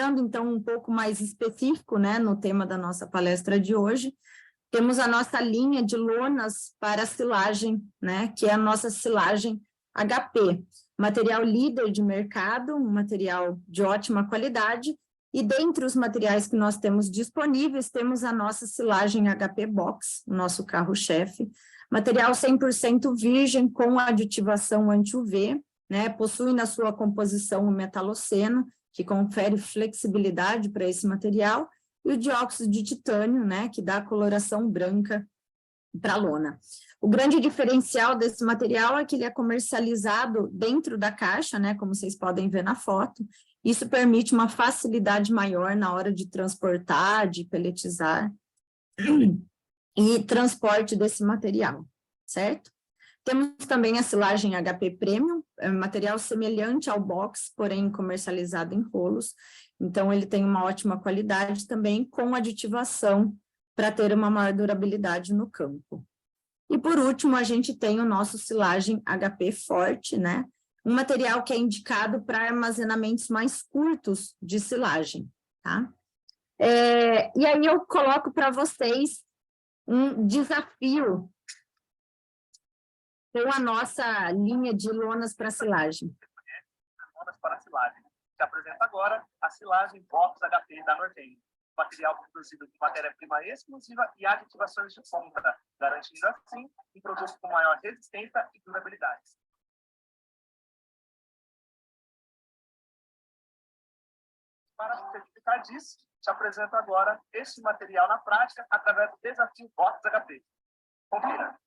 entrando, então, um pouco mais específico, né, no tema da nossa palestra de hoje, temos a nossa linha de lonas para silagem, né, que é a nossa silagem HP, material líder de mercado, um material de ótima qualidade, e dentre os materiais que nós temos disponíveis, temos a nossa silagem HP Box, o nosso carro-chefe, material 100% virgem com aditivação anti-UV, né, possui na sua composição o metaloceno, que confere flexibilidade para esse material, e o dióxido de titânio, né, que dá a coloração branca para a lona. O grande diferencial desse material é que ele é comercializado dentro da caixa, né, como vocês podem ver na foto. Isso permite uma facilidade maior na hora de transportar, de peletizar e transporte desse material, certo? Temos também a silagem HP Premium, é um material semelhante ao box, porém comercializado em rolos. Então, ele tem uma ótima qualidade também, com aditivação para ter uma maior durabilidade no campo. E, por último, a gente tem o nosso silagem HP Forte, né? Um material que é indicado para armazenamentos mais curtos de silagem, tá? E aí eu coloco para vocês um desafio com a nossa linha de lonas para silagem. Lonas para silagem. Se apresenta agora a silagem Box HP da Norten. Material produzido de matéria-prima exclusiva e aditivações de ponta, garantindo assim um produto com maior resistência e durabilidade. Para certificar disso, te apresento agora este material na prática através do desafio Box HP. Confira.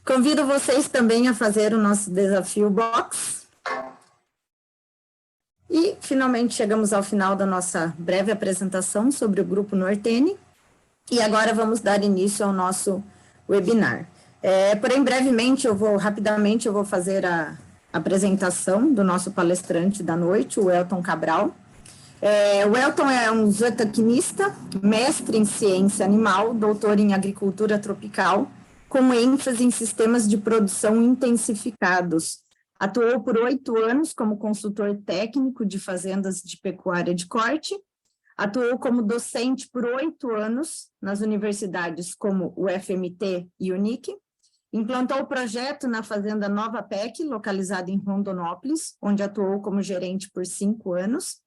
Convido vocês também a fazer o nosso desafio Box. E, finalmente, chegamos ao final da nossa breve apresentação sobre o Grupo Nortene. E agora vamos dar início ao nosso webinar. Porém, rapidamente, eu vou fazer a apresentação do nosso palestrante da noite, o Elton Cabral. O Elton é um zootecnista, mestre em ciência animal, doutor em agricultura tropical, com ênfase em sistemas de produção intensificados. Atuou por 8 anos como consultor técnico de fazendas de pecuária de corte, atuou como docente por 8 anos nas universidades como o FMT e Unic, implantou o projeto na fazenda Nova PEC, localizada em Rondonópolis, onde atuou como gerente por 5 anos,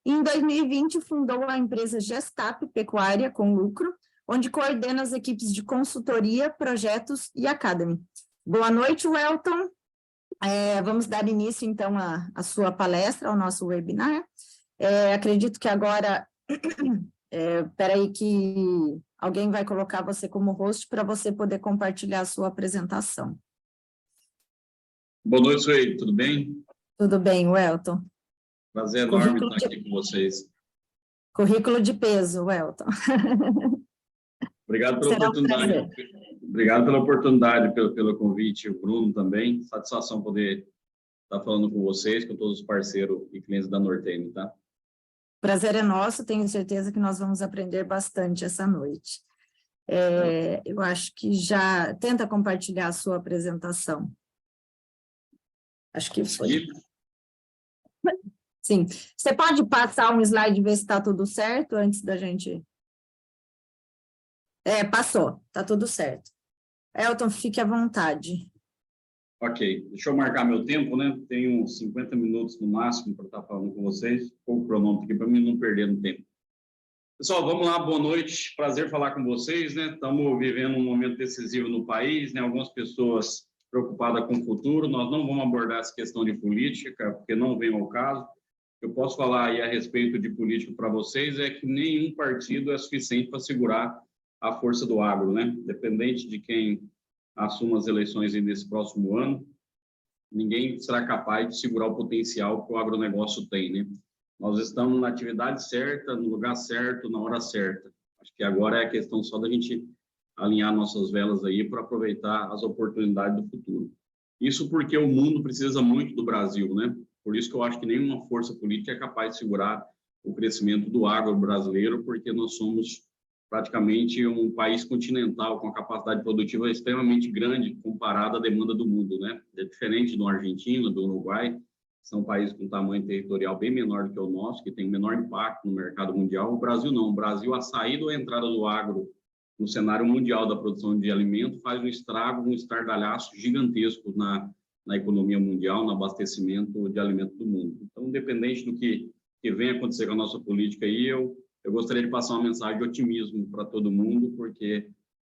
e em 2020 fundou a empresa Gestap Pecuária com Lucro, onde coordena as equipes de consultoria, projetos e academy. Boa noite, Welton. Vamos dar início, então, à sua palestra, ao nosso webinar. Acredito que agora, espera que alguém vai colocar você como host para você poder compartilhar a sua apresentação. Boa noite, Sueli, tudo bem? Tudo bem, Welton. Prazer enorme estar aqui com vocês. Currículo de peso, Welton. Obrigado pela oportunidade. Obrigado pela oportunidade, pelo convite, o Bruno também. Satisfação poder estar falando com vocês, com todos os parceiros e clientes da Nortene, tá? Prazer é nosso, tenho certeza que nós vamos aprender bastante essa noite. Eu acho que já tenta compartilhar a sua apresentação. Acho que foi. Sim. Você pode passar um slide e ver se está tudo certo antes da gente... passou, está tudo certo. Elton, fique à vontade. Ok, deixa eu marcar meu tempo, né? Tenho 50 minutos no máximo para estar falando com vocês. Pouco cronômetro aqui para mim não perder no tempo. Pessoal, vamos lá, boa noite. Prazer falar com vocês, né? Estamos vivendo um momento decisivo no país, né? Algumas pessoas preocupadas com o futuro. Nós não vamos abordar essa questão de política, porque não vem ao caso. Eu posso falar aí a respeito de política para vocês, é que nenhum partido é suficiente para segurar a força do agro, né? Independente de quem assuma as eleições nesse próximo ano, ninguém será capaz de segurar o potencial que o agronegócio tem, né? Nós estamos na atividade certa, no lugar certo, na hora certa. Acho que agora é a questão só da gente alinhar nossas velas aí para aproveitar as oportunidades do futuro. Isso porque o mundo precisa muito do Brasil, né? Por isso que eu acho que nenhuma força política é capaz de segurar o crescimento do agro brasileiro, porque nós somos praticamente um país continental com a capacidade produtiva extremamente grande comparada à demanda do mundo, né? É diferente do Argentina, do Uruguai, são países com tamanho territorial bem menor do que o nosso, que tem menor impacto no mercado mundial. O Brasil não. O Brasil, a saída ou a entrada do agro no cenário mundial da produção de alimento faz um estrago, um estardalhaço gigantesco na economia mundial, no abastecimento de alimentos do mundo. Então, independente do que venha acontecer com a nossa política aí, eu gostaria de passar uma mensagem de otimismo para todo mundo, porque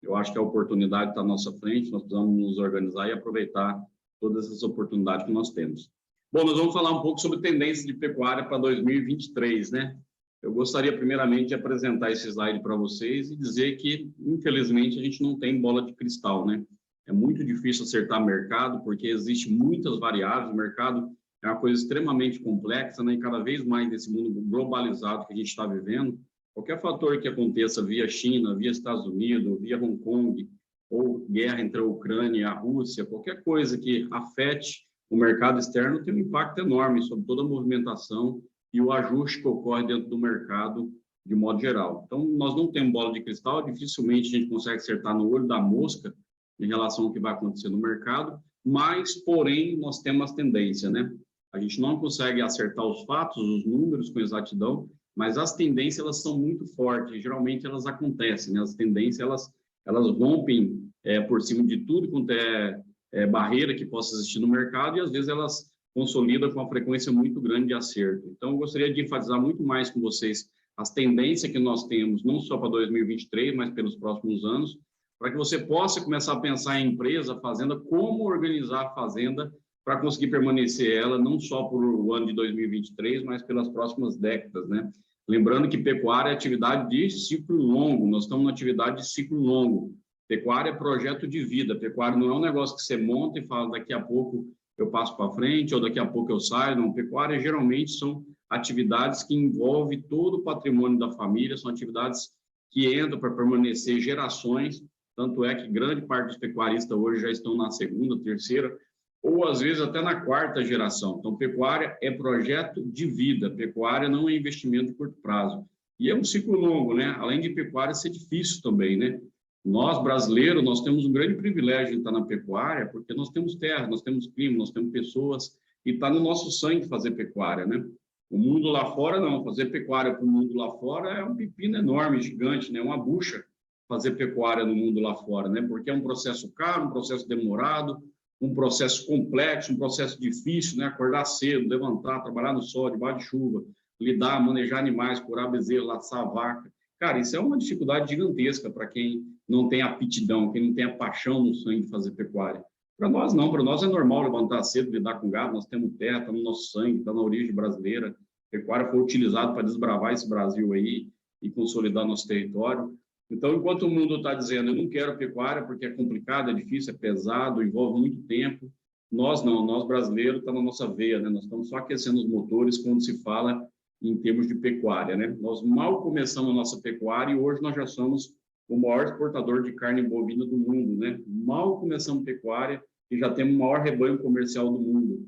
eu acho que a oportunidade está à nossa frente, nós precisamos nos organizar e aproveitar todas essas oportunidades que nós temos. Bom, nós vamos falar um pouco sobre tendência de pecuária para 2023, né? Eu gostaria, primeiramente, de apresentar esse slide para vocês e dizer que, infelizmente, a gente não tem bola de cristal, né? É muito difícil acertar mercado, porque existem muitas variáveis, o mercado é uma coisa extremamente complexa, né? E cada vez mais nesse mundo globalizado que a gente está vivendo, qualquer fator que aconteça via China, via Estados Unidos, via Hong Kong, ou guerra entre a Ucrânia e a Rússia, qualquer coisa que afete o mercado externo tem um impacto enorme sobre toda a movimentação e o ajuste que ocorre dentro do mercado de modo geral. Então, nós não temos bola de cristal, dificilmente a gente consegue acertar no olho da mosca em relação ao que vai acontecer no mercado, mas, porém, nós temos as tendências, né? A gente não consegue acertar os fatos, os números com exatidão, mas as tendências, elas são muito fortes, geralmente elas acontecem, né? As tendências, elas rompem por cima de tudo quanto é barreira que possa existir no mercado e, às vezes, elas consolidam com uma frequência muito grande de acerto. Então, eu gostaria de enfatizar muito mais com vocês as tendências que nós temos, não só para 2023, mas pelos próximos anos, para que você possa começar a pensar em empresa, fazenda, como organizar a fazenda para conseguir permanecer ela, não só por o ano de 2023, mas pelas próximas décadas, né? Lembrando que pecuária é atividade de ciclo longo, nós estamos na atividade de ciclo longo. Pecuária é projeto de vida, pecuária não é um negócio que você monta e fala daqui a pouco eu passo para frente ou daqui a pouco eu saio, não. Pecuária geralmente são atividades que envolvem todo o patrimônio da família, são atividades que entram para permanecer gerações, tanto é que grande parte dos pecuaristas hoje já estão na segunda, terceira, ou às vezes até na quarta geração. Então, pecuária é projeto de vida, pecuária não é investimento de curto prazo. E é um ciclo longo, né? Além de pecuária ser difícil também, né? Nós, brasileiros, nós temos um grande privilégio de estar na pecuária, porque nós temos terra, nós temos clima, nós temos pessoas, e está no nosso sangue fazer pecuária, né? O mundo lá fora, não. Fazer pecuária para o mundo lá fora é um pepino enorme, gigante, né? Uma bucha fazer pecuária no mundo lá fora, né? Porque é um processo caro, um processo demorado, um processo complexo, um processo difícil, né? Acordar cedo, levantar, trabalhar no sol, debaixo de chuva, lidar, manejar animais, curar bezerro, laçar vaca. Cara, isso é uma dificuldade gigantesca para quem não tem aptidão, quem não tem a paixão no sangue de fazer pecuária. Para nós não, para nós é normal levantar cedo, lidar com gado, nós temos terra, está no nosso sangue, está na origem brasileira. A pecuária foi utilizada para desbravar esse Brasil aí e consolidar nosso território. Então, enquanto o mundo está dizendo, eu não quero pecuária porque é complicado, é difícil, é pesado, envolve muito tempo, nós não, nós brasileiros, está na nossa veia, né? Nós estamos só aquecendo os motores quando se fala em termos de pecuária, né? Nós mal começamos a nossa pecuária e hoje nós já somos o maior exportador de carne bovina do mundo, né? Mal começamos pecuária e já temos o maior rebanho comercial do mundo,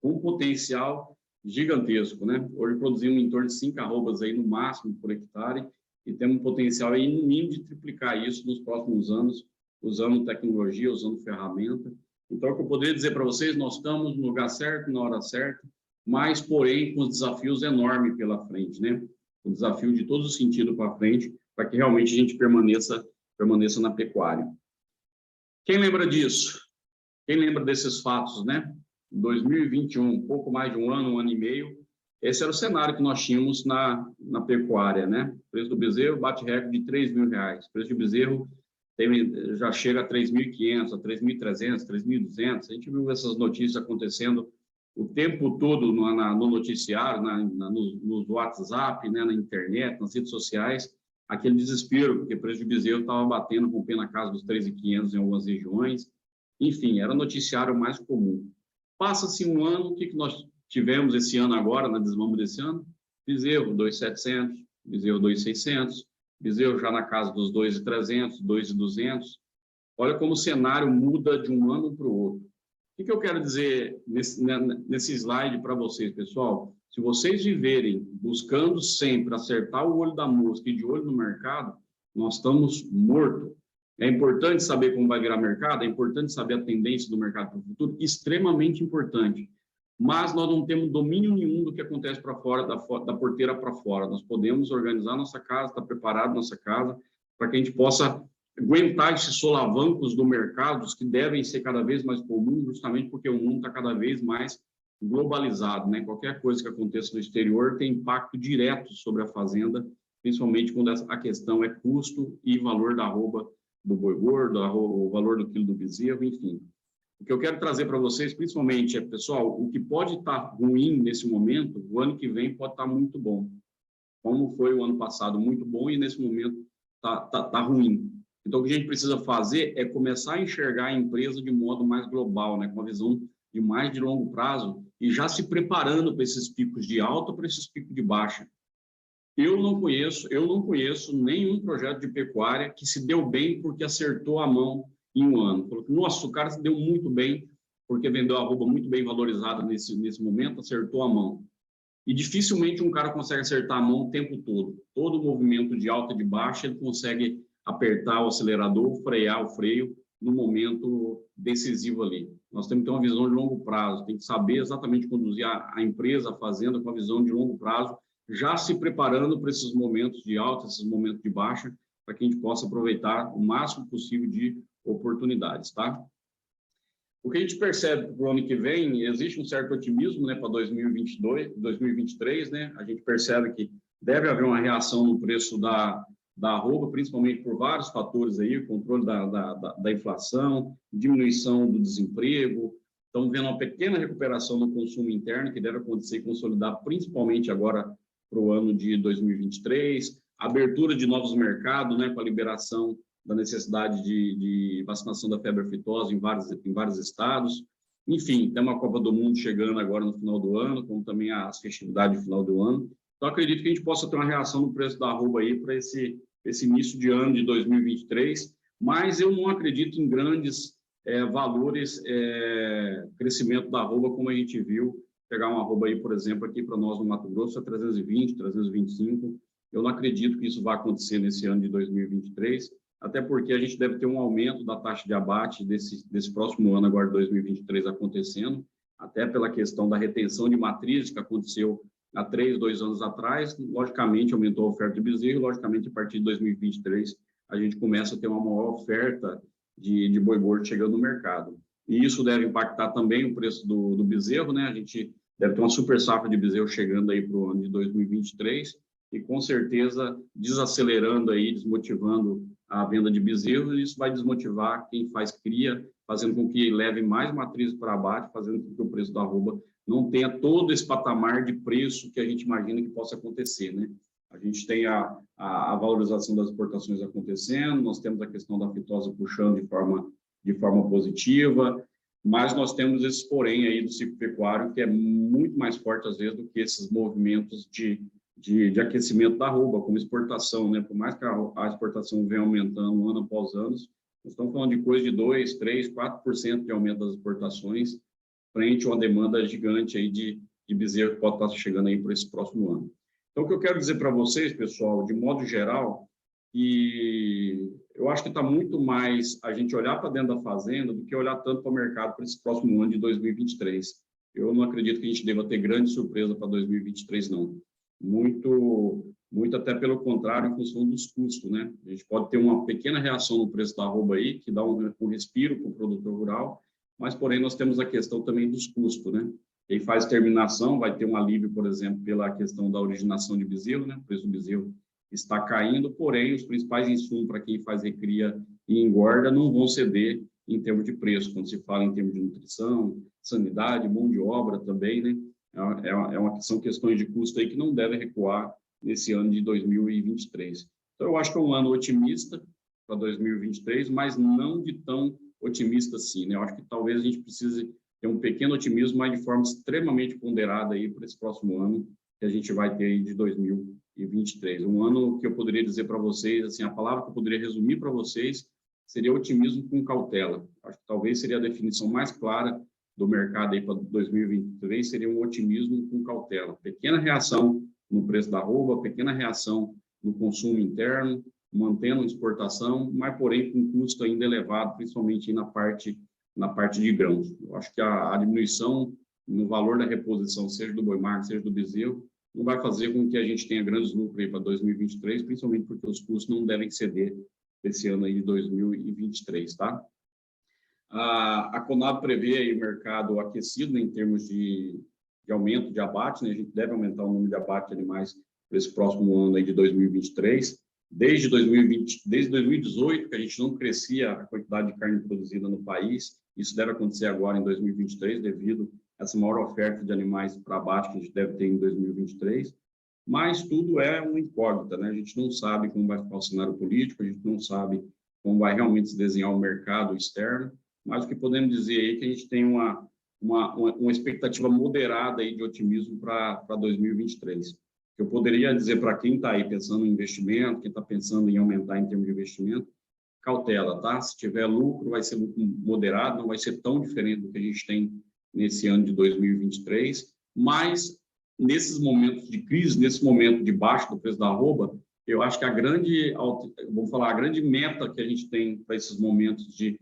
com um potencial gigantesco, né? Hoje produzimos em torno de 5 arrobas aí no máximo por hectare e temos um potencial aí no mínimo de triplicar isso nos próximos anos, usando tecnologia, usando ferramenta. Então, o que eu poderia dizer para vocês, nós estamos no lugar certo, na hora certa, mas, porém, com desafios enormes pela frente, né? O desafio de todos os sentidos para frente, para que realmente a gente permaneça na pecuária. Quem lembra disso? Quem lembra desses fatos, né? Em 2021, pouco mais de um ano e meio, esse era o cenário que nós tínhamos na pecuária, né? O preço do bezerro bate recorde de R$3.000. O preço de bezerro já chega a 3.500, a 3.300, 3.200. A gente viu essas notícias acontecendo o tempo todo no noticiário, no WhatsApp, né? Na internet, nas redes sociais, aquele desespero, porque o preço de bezerro estava batendo, rompendo a casa dos 3.500 em algumas regiões. Enfim, era o noticiário mais comum. Passa-se um ano, o que nós tivemos esse ano agora, na desmama desse ano? Bezerro 2.700, bezerro 2.600, bezerro já na casa dos 2.300, 2.200. Olha como o cenário muda de um ano para o outro. O que eu quero dizer nesse slide para vocês, pessoal? Se vocês viverem buscando sempre acertar o olho da mosca e de olho no mercado, nós estamos mortos. É importante saber como vai virar mercado, é importante saber a tendência do mercado para o futuro, extremamente importante. Mas nós não temos domínio nenhum do que acontece para fora, da porteira para fora. Nós podemos organizar nossa casa, estar preparado nossa casa, para que a gente possa aguentar esses solavancos do mercado, que devem ser cada vez mais comuns, justamente porque o mundo está cada vez mais globalizado, né? Qualquer coisa que aconteça no exterior tem impacto direto sobre a fazenda, principalmente quando a questão é custo e valor da arroba do boi gordo, o valor do quilo do bezerro, enfim. O que eu quero trazer para vocês, principalmente, pessoal, o que pode estar ruim nesse momento, o ano que vem pode estar muito bom. Como foi o ano passado muito bom e nesse momento tá ruim. Então, o que a gente precisa fazer é começar a enxergar a empresa de modo mais global, né, com uma visão de mais de longo prazo e já se preparando para esses picos de alta, para esses picos de baixa. Eu não conheço nenhum projeto de pecuária que se deu bem porque acertou a mão em um ano. Falou, nossa, o cara se deu muito bem porque vendeu a arroba muito bem valorizada nesse momento, acertou a mão. E dificilmente um cara consegue acertar a mão o tempo todo. Todo movimento de alta e de baixa, ele consegue apertar o acelerador, frear o freio no momento decisivo ali. Nós temos que ter uma visão de longo prazo, tem que saber exatamente conduzir a empresa, a fazenda, com a visão de longo prazo, já se preparando para esses momentos de alta, esses momentos de baixa, para que a gente possa aproveitar o máximo possível de oportunidades, tá? O que a gente percebe para o ano que vem, existe um certo otimismo, né, para 2023, né? A gente percebe que deve haver uma reação no preço da arroba, principalmente por vários fatores aí, o controle da inflação, diminuição do desemprego. Estamos vendo uma pequena recuperação no consumo interno, que deve acontecer e consolidar principalmente agora para o ano de 2023, abertura de novos mercados, né, com a liberação da necessidade de vacinação da febre aftosa em vários estados. Enfim, tem uma Copa do Mundo chegando agora no final do ano, como também as festividades de final do ano. Então, acredito que a gente possa ter uma reação no preço da arroba aí para esse início de ano de 2023, mas eu não acredito em grandes valores, crescimento da arroba, como a gente viu, pegar uma arroba aí, por exemplo, aqui para nós no Mato Grosso, a 320, 325. Eu não acredito que isso vá acontecer nesse ano de 2023, até porque a gente deve ter um aumento da taxa de abate desse próximo ano, agora de 2023, acontecendo, até pela questão da retenção de matrizes que aconteceu há 2 anos atrás. Logicamente, aumentou a oferta de bezerro, logicamente, a partir de 2023, a gente começa a ter uma maior oferta de boi gordo chegando no mercado. E isso deve impactar também o preço do bezerro, né? A gente deve ter uma super safra de bezerro chegando aí para o ano de 2023 e, com certeza, desacelerando aí, desmotivando a venda de bezerros, e isso vai desmotivar quem faz cria, fazendo com que leve mais matrizes para abate, fazendo com que o preço da arroba não tenha todo esse patamar de preço que a gente imagina que possa acontecer, né? A gente tem a valorização das exportações acontecendo, nós temos a questão da fitosa puxando de forma positiva, mas nós temos esse porém aí do ciclo pecuário que é muito mais forte, às vezes, do que esses movimentos de aquecimento da arroba, como exportação, né? Por mais que a exportação venha aumentando ano após ano, nós estamos falando de coisa de 2%, 3%, 4% de aumento das exportações, frente a uma demanda gigante aí de bezerro que pode estar chegando aí para esse próximo ano. Então, o que eu quero dizer para vocês, pessoal, de modo geral, que eu acho que está muito mais a gente olhar para dentro da fazenda do que olhar tanto para o mercado para esse próximo ano de 2023. Eu não acredito que a gente deva ter grande surpresa para 2023, não. Muito até pelo contrário, em função dos custos, né? A gente pode ter uma pequena reação no preço da arroba aí, que dá um respiro para o produtor rural, mas, porém, nós temos a questão também dos custos, né? Quem faz terminação vai ter um alívio, por exemplo, pela questão da originação de bezerro, né? O preço do bezerro está caindo, porém, os principais insumos para quem faz recria e engorda não vão ceder em termos de preço, quando se fala em termos de nutrição, sanidade, mão de obra também, né? São questões de custo aí que não devem recuar nesse ano de 2023. Então, eu acho que é um ano otimista para 2023, mas não de tão otimista assim, né? Eu acho que talvez a gente precise ter um pequeno otimismo, mas de forma extremamente ponderada aí para esse próximo ano que a gente vai ter aí de 2023. Um ano que eu poderia dizer para vocês, assim, a palavra que eu poderia resumir para vocês seria otimismo com cautela. Acho que talvez seria a definição mais clara do mercado aí para 2023, seria um otimismo com cautela. Pequena reação no preço da arroba, pequena reação no consumo interno, mantendo a exportação, mas, porém, com custo ainda elevado, principalmente na parte de grãos. Eu acho que a diminuição no valor da reposição, seja do boi magro, seja do bezerro, não vai fazer com que a gente tenha grandes lucros aí para 2023, principalmente porque os custos não devem ceder esse ano aí de 2023, tá? A Conab prevê aí o mercado aquecido, né, em termos de aumento de abate, né? A gente deve aumentar o número de abate de animais para esse próximo ano aí de 2023. Desde 2018, que a gente não crescia a quantidade de carne produzida no país, isso deve acontecer agora em 2023, devido a essa maior oferta de animais para abate que a gente deve ter em 2023. Mas tudo é uma incógnita, né? A gente não sabe como vai ficar o cenário político, a gente não sabe como vai realmente se desenhar o mercado externo, mas o que podemos dizer aí é que a gente tem uma expectativa moderada aí de otimismo para 2023. Eu poderia dizer para quem está aí pensando em investimento, quem está pensando em aumentar em termos de investimento, cautela, tá? Se tiver lucro, vai ser lucro moderado, não vai ser tão diferente do que a gente tem nesse ano de 2023, mas nesses momentos de crise, nesse momento de baixa do preço da arroba, eu acho que a grande meta que a gente tem para esses momentos de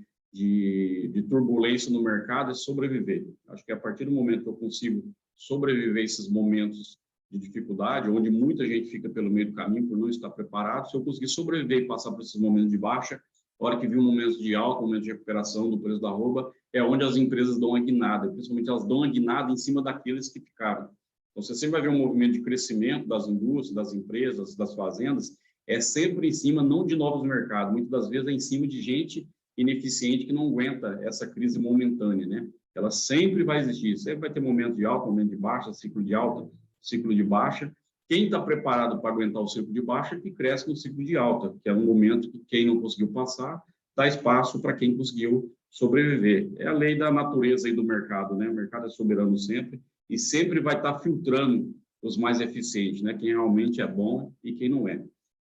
turbulência no mercado é sobreviver. Acho que a partir do momento que eu consigo sobreviver esses momentos de dificuldade, onde muita gente fica pelo meio do caminho por não estar preparado, se eu conseguir sobreviver e passar por esses momentos de baixa, a hora que vir um momento de alta, um momento de recuperação do preço da arroba, é onde as empresas dão a guinada, principalmente elas dão a guinada em cima daqueles que ficaram. Então, você sempre vai ver um movimento de crescimento das indústrias, das empresas, das fazendas, é sempre em cima, não de novos mercados, muitas das vezes é em cima de gente ineficiente que não aguenta essa crise momentânea, né? Ela sempre vai existir, sempre vai ter momento de alta, momento de baixa, ciclo de alta, ciclo de baixa. Quem está preparado para aguentar o ciclo de baixa é que cresce no ciclo de alta, que é um momento que quem não conseguiu passar, dá espaço para quem conseguiu sobreviver. É a lei da natureza aí do mercado, né? O mercado é soberano sempre e sempre vai estar filtrando os mais eficientes, né? Quem realmente é bom e quem não é.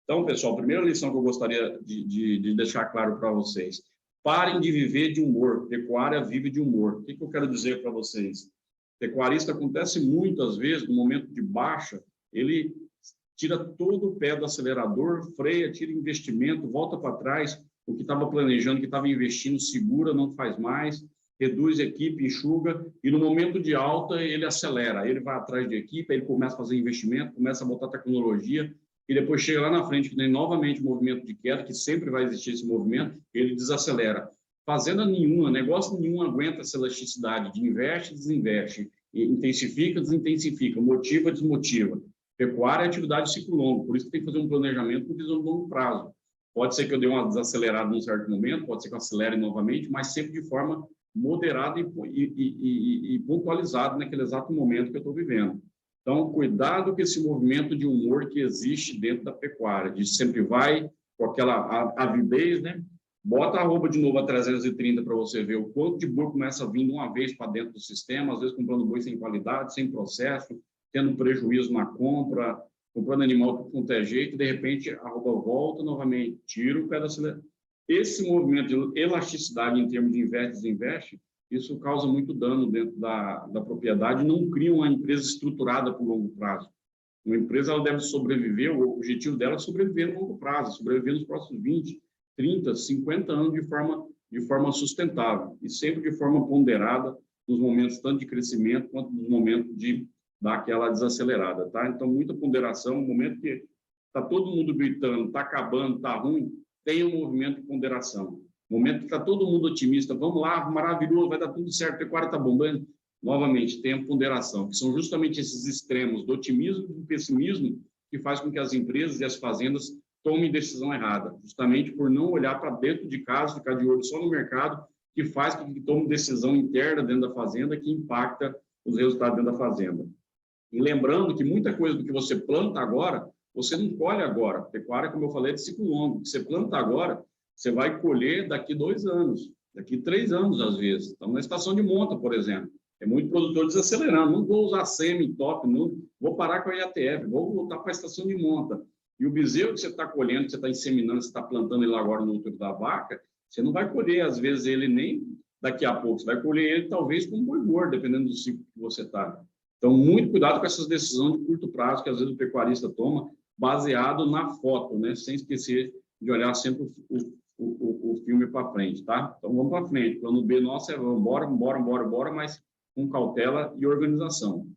Então, pessoal, a primeira lição que eu gostaria de deixar claro para vocês: parem de viver de humor. Pecuária vive de humor. O que eu quero dizer para vocês? Pecuarista acontece muitas vezes, no momento de baixa, ele tira todo o pé do acelerador, freia, tira investimento, volta para trás, o que estava planejando, que estava investindo, segura, não faz mais, reduz a equipe, enxuga, e no momento de alta ele acelera, ele vai atrás de equipe, ele começa a fazer investimento, começa a botar tecnologia, e depois chega lá na frente, que tem novamente o movimento de queda, que sempre vai existir esse movimento, ele desacelera. Fazenda nenhuma, negócio nenhum aguenta essa elasticidade de investe, desinveste, intensifica, desintensifica, motiva, desmotiva. Pecuária é atividade de ciclo longo, por isso que tem que fazer um planejamento com visão de longo prazo. Pode ser que eu dê uma desacelerada num certo momento, pode ser que eu acelere novamente, mas sempre de forma moderada e pontualizada naquele exato momento que eu estou vivendo. Então, cuidado com esse movimento de humor que existe dentro da pecuária, de sempre vai com aquela avidez, né? Bota a arroba de novo a 330 para você ver o quanto de boi começa vindo uma vez para dentro do sistema, às vezes comprando boi sem qualidade, sem processo, tendo prejuízo na compra, comprando animal com qualquer jeito, e de repente a arroba volta novamente, tira o pé da aceleração. Esse movimento de elasticidade em termos de investe e desinveste, isso causa muito dano dentro da propriedade e não cria uma empresa estruturada por longo prazo. Uma empresa ela deve sobreviver, o objetivo dela é sobreviver no longo prazo, sobreviver nos próximos 20, 30, 50 anos de forma sustentável e sempre de forma ponderada nos momentos tanto de crescimento quanto nos momentos de dar aquela desacelerada, tá? Então, muita ponderação, no momento que está todo mundo gritando, está acabando, está ruim, tem um movimento de ponderação. momento que está todo mundo otimista, vamos lá, maravilhoso, vai dar tudo certo, a pecuária está bombando. Novamente, tem a ponderação, que são justamente esses extremos do otimismo e do pessimismo que faz com que as empresas e as fazendas tomem decisão errada, justamente por não olhar para dentro de casa, ficar de olho só no mercado, que faz com que tome decisão interna dentro da fazenda que impacta os resultados dentro da fazenda. E lembrando que muita coisa do que você planta agora, você não colhe agora. Pecuária, como eu falei, é de ciclo longo. O que você planta agora, você vai colher daqui 2 anos, daqui 3 anos, às vezes. Estamos na estação de monta, por exemplo. É muito produtor desacelerando. Não vou usar semi, top, não vou parar com a IATF, vou voltar para a estação de monta. E o bezerro que você está colhendo, que você está inseminando, você está plantando ele agora no útero da vaca, você não vai colher, às vezes, ele nem daqui a pouco. Você vai colher ele, talvez, com um boi gordo, dependendo do ciclo que você está. Então, muito cuidado com essas decisões de curto prazo que, às vezes, o pecuarista toma, baseado na foto, né? Sem esquecer de olhar sempre o filme para frente, tá? Então, vamos para frente. O plano B nosso é bora, mas com cautela e organização.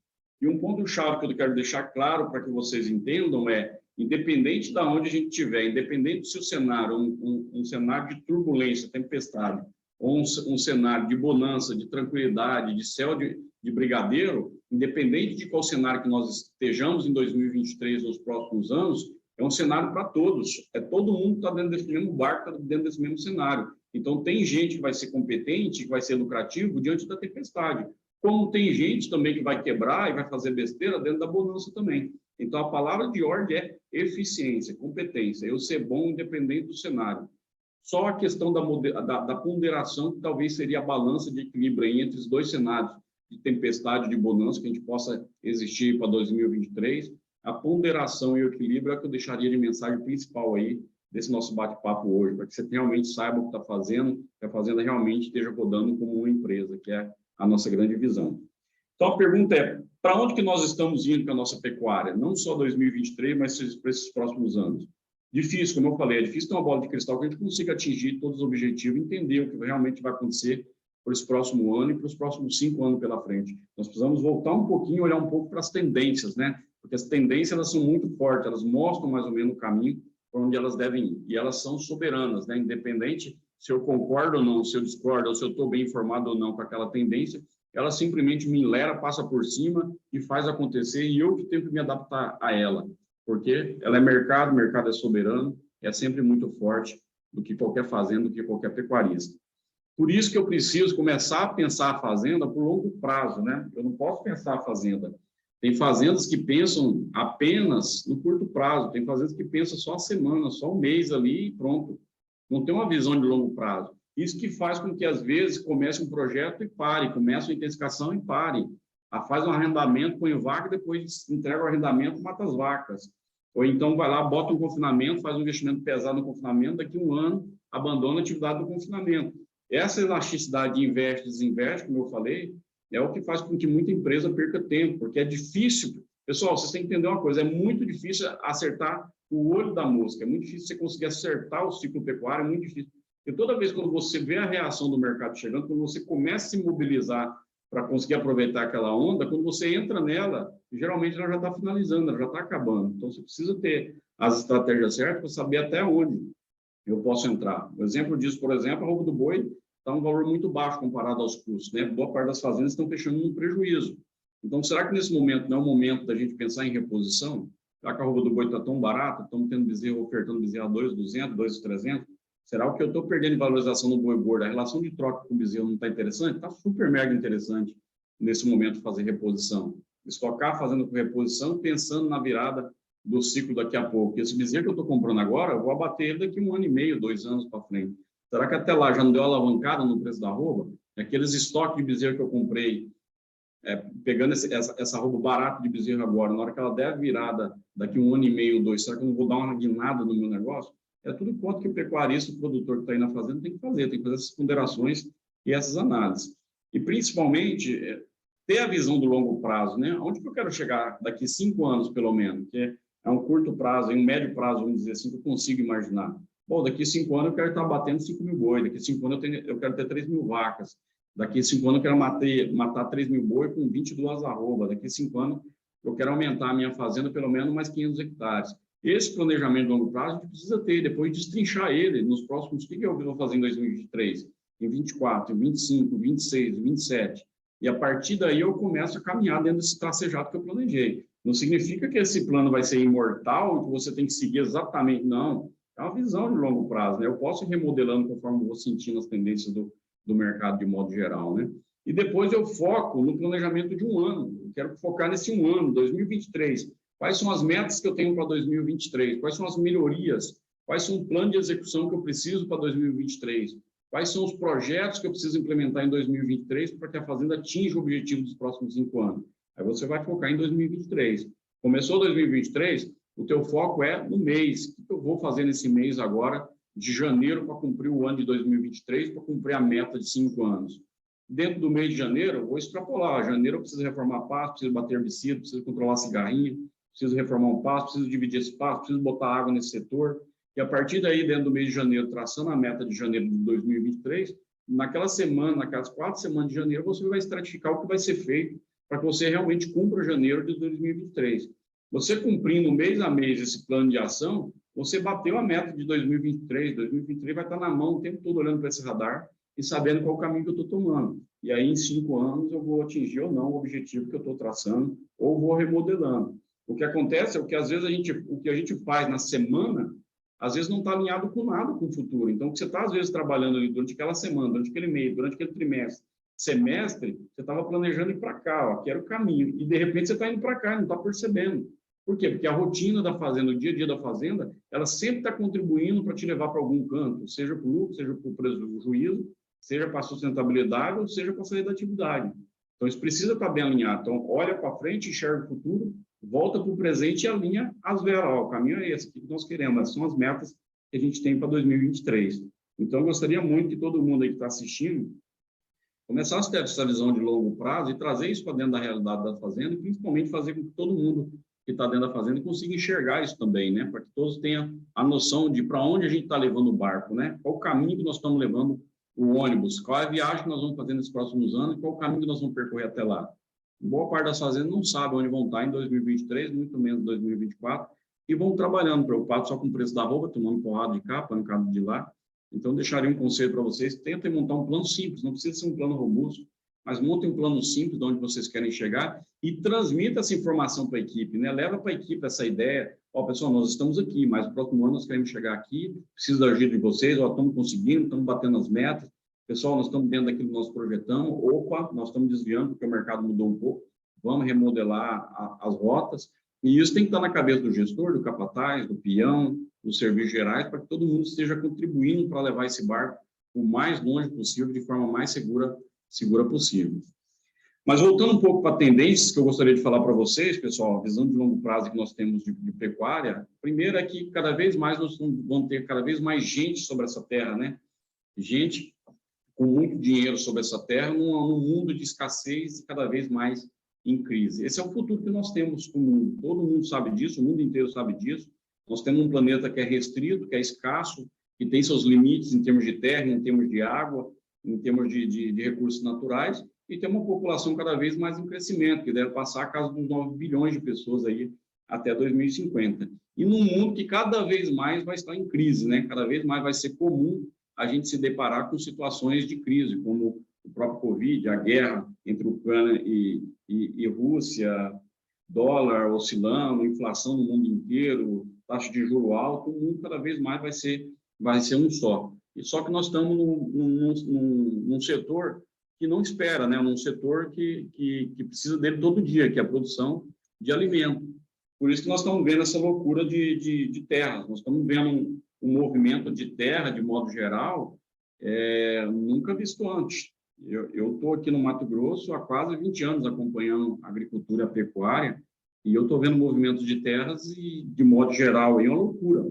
E um ponto-chave que eu quero deixar claro para que vocês entendam é, independente de onde a gente estiver, independente se o cenário, um cenário de turbulência, tempestade, ou um cenário de bonança, de tranquilidade, de céu de brigadeiro, independente de qual cenário que nós estejamos em 2023 ou os próximos anos, é um cenário para todos. Todo mundo está dentro desse mesmo barco, está dentro desse mesmo cenário. Então, tem gente que vai ser competente, que vai ser lucrativo diante da tempestade. Como tem gente também que vai quebrar e vai fazer besteira dentro da bonança também. Então, a palavra de ordem é eficiência, competência. Eu ser bom independente do cenário. Só a questão da ponderação, que talvez seria a balança de equilíbrio entre os 2 cenários, de tempestade e de bonança, que a gente possa existir para 2023. A ponderação e o equilíbrio é que eu deixaria de mensagem principal aí desse nosso bate-papo hoje, para que você realmente saiba o que está fazendo, que a fazenda realmente esteja rodando como uma empresa, que é a nossa grande visão. Então, a pergunta é, para onde que nós estamos indo com a nossa pecuária? Não só 2023, mas para esses próximos anos. Difícil, como eu falei, é difícil ter uma bola de cristal que a gente consiga atingir todos os objetivos, entender o que realmente vai acontecer para esse próximo ano e para os próximos 5 anos pela frente. Nós precisamos voltar um pouquinho, olhar um pouco para as tendências, né? Porque as tendências, elas são muito fortes, elas mostram mais ou menos o caminho para onde elas devem ir. E elas são soberanas, né? Independente se eu concordo ou não, se eu discordo, ou se eu estou bem informado ou não com aquela tendência, ela simplesmente me enlera, passa por cima e faz acontecer, e eu que tenho que me adaptar a ela. Porque ela é mercado, o mercado é soberano, é sempre muito forte do que qualquer fazenda, do que qualquer pecuarista. Por isso que eu preciso começar a pensar a fazenda por longo prazo, né? Eu não posso pensar a fazenda. Tem fazendas que pensam apenas no curto prazo, tem fazendas que pensam só a semana, só um mês ali e pronto. Não tem uma visão de longo prazo. Isso que faz com que, às vezes, comece um projeto e pare, comece uma intensificação e pare. Faz um arrendamento, põe vaca, depois entrega o arrendamento e mata as vacas. Ou então vai lá, bota um confinamento, faz um investimento pesado no confinamento, daqui a 1 ano abandona a atividade do confinamento. Essa elasticidade de investe e desinveste, como eu falei, é o que faz com que muita empresa perca tempo, porque é difícil. Pessoal, vocês têm que entender uma coisa, é muito difícil acertar o olho da mosca, é muito difícil você conseguir acertar o ciclo pecuário, é muito difícil. Porque toda vez quando você vê a reação do mercado chegando, quando você começa a se mobilizar para conseguir aproveitar aquela onda, quando você entra nela, geralmente ela já está finalizando, ela já está acabando. Então, você precisa ter as estratégias certas para saber até onde eu posso entrar. O exemplo disso, por exemplo, a roupa do boi está um valor muito baixo comparado aos custos, né? Boa parte das fazendas estão fechando um prejuízo. Então, será que nesse momento não é o momento da gente pensar em reposição? Será que a roupa do boi está tão barata? Estamos tendo bezerro, ofertando bezerro a 2.200, 2.300? Será que eu estou perdendo em valorização no boi gordo? A relação de troca com o bezerro não está interessante? Está super mega interessante nesse momento fazer reposição. Estocar fazendo com reposição, pensando na virada do ciclo daqui a pouco. Esse bezerro que eu estou comprando agora, eu vou abater ele daqui 1 ano e meio, 2 anos para frente. Será que até lá já não deu alavancada no preço da arroba? Aqueles estoques de bezerro que eu comprei, pegando essa arroba barata de bezerro agora, na hora que ela der a virada daqui 1 ano e meio, 2, será que eu não vou dar uma guinada no meu negócio? É tudo quanto que o pecuarista, o produtor que está aí na fazenda tem que fazer essas ponderações e essas análises. E, principalmente, ter a visão do longo prazo, né? Onde que eu quero chegar daqui 5 anos, pelo menos? Que é um curto prazo, em um médio prazo, vamos dizer assim, que eu consigo imaginar. Bom, daqui 5 anos eu quero estar batendo 5.000 boi, daqui 5 anos eu quero ter 3.000 vacas, daqui 5 anos eu quero matar 3.000 boi com 22 arroba, daqui 5 anos eu quero aumentar a minha fazenda pelo menos mais 500 hectares. Esse planejamento de longo prazo a gente precisa ter, depois destrinchar ele nos próximos, o que eu vou fazer em 2023, em 24, em 25, 26, 27. E a partir daí eu começo a caminhar dentro desse tracejado que eu planejei. Não significa que esse plano vai ser imortal, que você tem que seguir exatamente, não. É uma visão de longo prazo, né? Eu posso ir remodelando conforme eu vou sentindo as tendências do mercado de modo geral, né? E depois eu foco no planejamento de um ano. Eu quero focar nesse um ano, 2023. Quais são as metas que eu tenho para 2023? Quais são as melhorias? Quais são o plano de execução que eu preciso para 2023? Quais são os projetos que eu preciso implementar em 2023 para que a fazenda atinja o objetivo dos próximos 5 anos? Aí você vai focar em 2023. Começou 2023, o teu foco é no mês. O que eu vou fazer nesse mês agora, de janeiro, para cumprir o ano de 2023, para cumprir a meta de 5 anos? Dentro do mês de janeiro, eu vou extrapolar. Janeiro eu preciso reformar pasto, preciso bater herbicida, preciso controlar cigarrinha, preciso reformar um pasto, preciso dividir esse pasto, preciso botar água nesse setor. E a partir daí, dentro do mês de janeiro, traçando a meta de janeiro de 2023, naquela semana, naquelas 4 semanas de janeiro, você vai estratificar o que vai ser feito para que você realmente cumpra janeiro de 2023. Você cumprindo mês a mês esse plano de ação, você bateu a meta de 2023. 2023 vai estar na mão o tempo todo olhando para esse radar e sabendo qual o caminho que eu estou tomando. E aí, em 5 anos, eu vou atingir ou não o objetivo que eu estou traçando, ou vou remodelando. O que acontece é que, às vezes, o que a gente faz na semana, às vezes não está alinhado com nada com o futuro. Então, o que você está, às vezes, trabalhando ali durante aquela semana, durante aquele mês, durante aquele trimestre, semestre, você estava planejando ir para cá, ó, que era o caminho. E, de repente, você está indo para cá e não está percebendo. Por quê? Porque a rotina da fazenda, o dia a dia da fazenda, ela sempre está contribuindo para te levar para algum canto, seja para o lucro, seja para o prejuízo, seja para a sustentabilidade ou seja para a saída da atividade. Então, isso precisa estar bem alinhado. Então, olha para frente, enxerga o futuro, volta para o presente e alinha as velas. Ó, o caminho é esse, o que nós queremos, essas são as metas que a gente tem para 2023. Então, eu gostaria muito que todo mundo aí que está assistindo começasse a ter essa visão de longo prazo e trazer isso para dentro da realidade da fazenda e, principalmente, fazer com que todo mundo que está dentro da fazenda consiga enxergar isso também, né? Para que todos tenham a noção de para onde a gente está levando o barco, né? Qual o caminho que nós estamos levando o ônibus, qual é a viagem que nós vamos fazer nos próximos anos e qual o caminho que nós vamos percorrer até lá. Boa parte das fazendas não sabe onde vão estar em 2023, muito menos em 2024, e vão trabalhando, preocupados só com o preço da roupa, tomando porrada de cá, pancada de lá. Então, deixaria um conselho para vocês, tentem montar um plano simples, não precisa ser um plano robusto, mas montem um plano simples de onde vocês querem chegar e transmita essa informação para a equipe, né? Leva para a equipe essa ideia, ó, pessoal, nós estamos aqui, mas no próximo ano nós queremos chegar aqui, preciso da ajuda de vocês, ó, estamos conseguindo, estamos batendo as metas, pessoal, nós estamos dentro daquilo que nós projetamos, opa, nós estamos desviando porque o mercado mudou um pouco, vamos remodelar as rotas, e isso tem que estar na cabeça do gestor, do capataz, do peão, dos serviços gerais, para que todo mundo esteja contribuindo para levar esse barco o mais longe possível, de forma mais segura possível. Mas voltando um pouco para tendências que eu gostaria de falar para vocês, pessoal, a visão de longo prazo que nós temos de pecuária, primeiro é que cada vez mais nós vamos ter cada vez mais gente sobre essa terra, né? Gente com muito dinheiro sobre essa terra, num mundo de escassez e cada vez mais em crise. Esse é o futuro que nós temos com o mundo. Todo mundo sabe disso, o mundo inteiro sabe disso. Nós temos um planeta que é restrito, que é escasso, que tem seus limites em termos de terra, em termos de água, em termos de recursos naturais, e tem uma população cada vez mais em crescimento, que deve passar a casa dos 9 bilhões de pessoas aí até 2050. E num mundo que cada vez mais vai estar em crise, né? Cada vez mais vai ser comum a gente se deparar com situações de crise, como o próprio Covid, a guerra entre Ucrânia e Rússia, dólar oscilando, inflação no mundo inteiro, taxa de juro alto, o mundo cada vez mais vai ser um só. E só que nós estamos num setor que não espera, né? Num setor que precisa dele todo dia, que é a produção de alimento. Por isso que nós estamos vendo essa loucura de terras. Nós estamos vendo um movimento de terra, de modo geral, nunca visto antes. Eu estou aqui no Mato Grosso há quase 20 anos acompanhando a agricultura e a pecuária, e eu estou vendo movimentos de terras e, de modo geral, é uma loucura.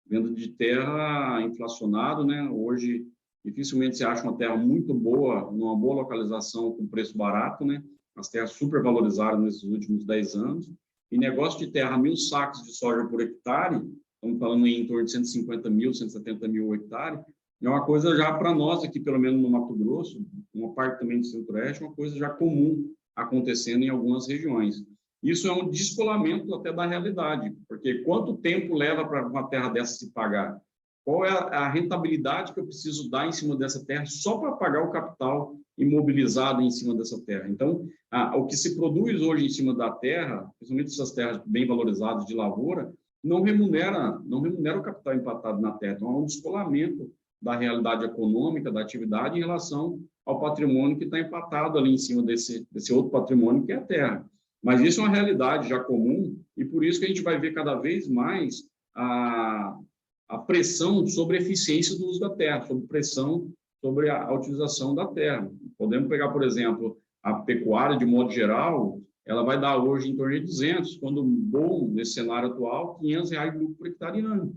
Venda de terra inflacionado, né? Hoje, dificilmente você acha uma terra muito boa, numa boa localização, com preço barato, né? As terras super valorizaram nesses últimos 10 anos. E negócio de terra, 1.000 sacos de soja por hectare, estamos falando em torno de 150 mil, 170 mil hectares, é uma coisa já para nós aqui, pelo menos no Mato Grosso, uma parte também do Centro-Oeste, uma coisa já comum acontecendo em algumas regiões. Isso é um descolamento até da realidade, porque quanto tempo leva para uma terra dessa se pagar? Qual é a rentabilidade que eu preciso dar em cima dessa terra só para pagar o capital imobilizado em cima dessa terra? Então, o que se produz hoje em cima da terra, principalmente essas terras bem valorizadas de lavoura, não remunera o capital empatado na terra. Então, há um descolamento da realidade econômica, da atividade, em relação ao patrimônio que está empatado ali em cima desse outro patrimônio que é a terra. Mas isso é uma realidade já comum, e por isso que a gente vai ver cada vez mais a pressão sobre a eficiência do uso da terra, sobre pressão sobre a utilização da terra. Podemos pegar, por exemplo, a pecuária, de modo geral, ela vai dar hoje em torno de 200, quando bom, nesse cenário atual, R$500 de lucro por hectare ano.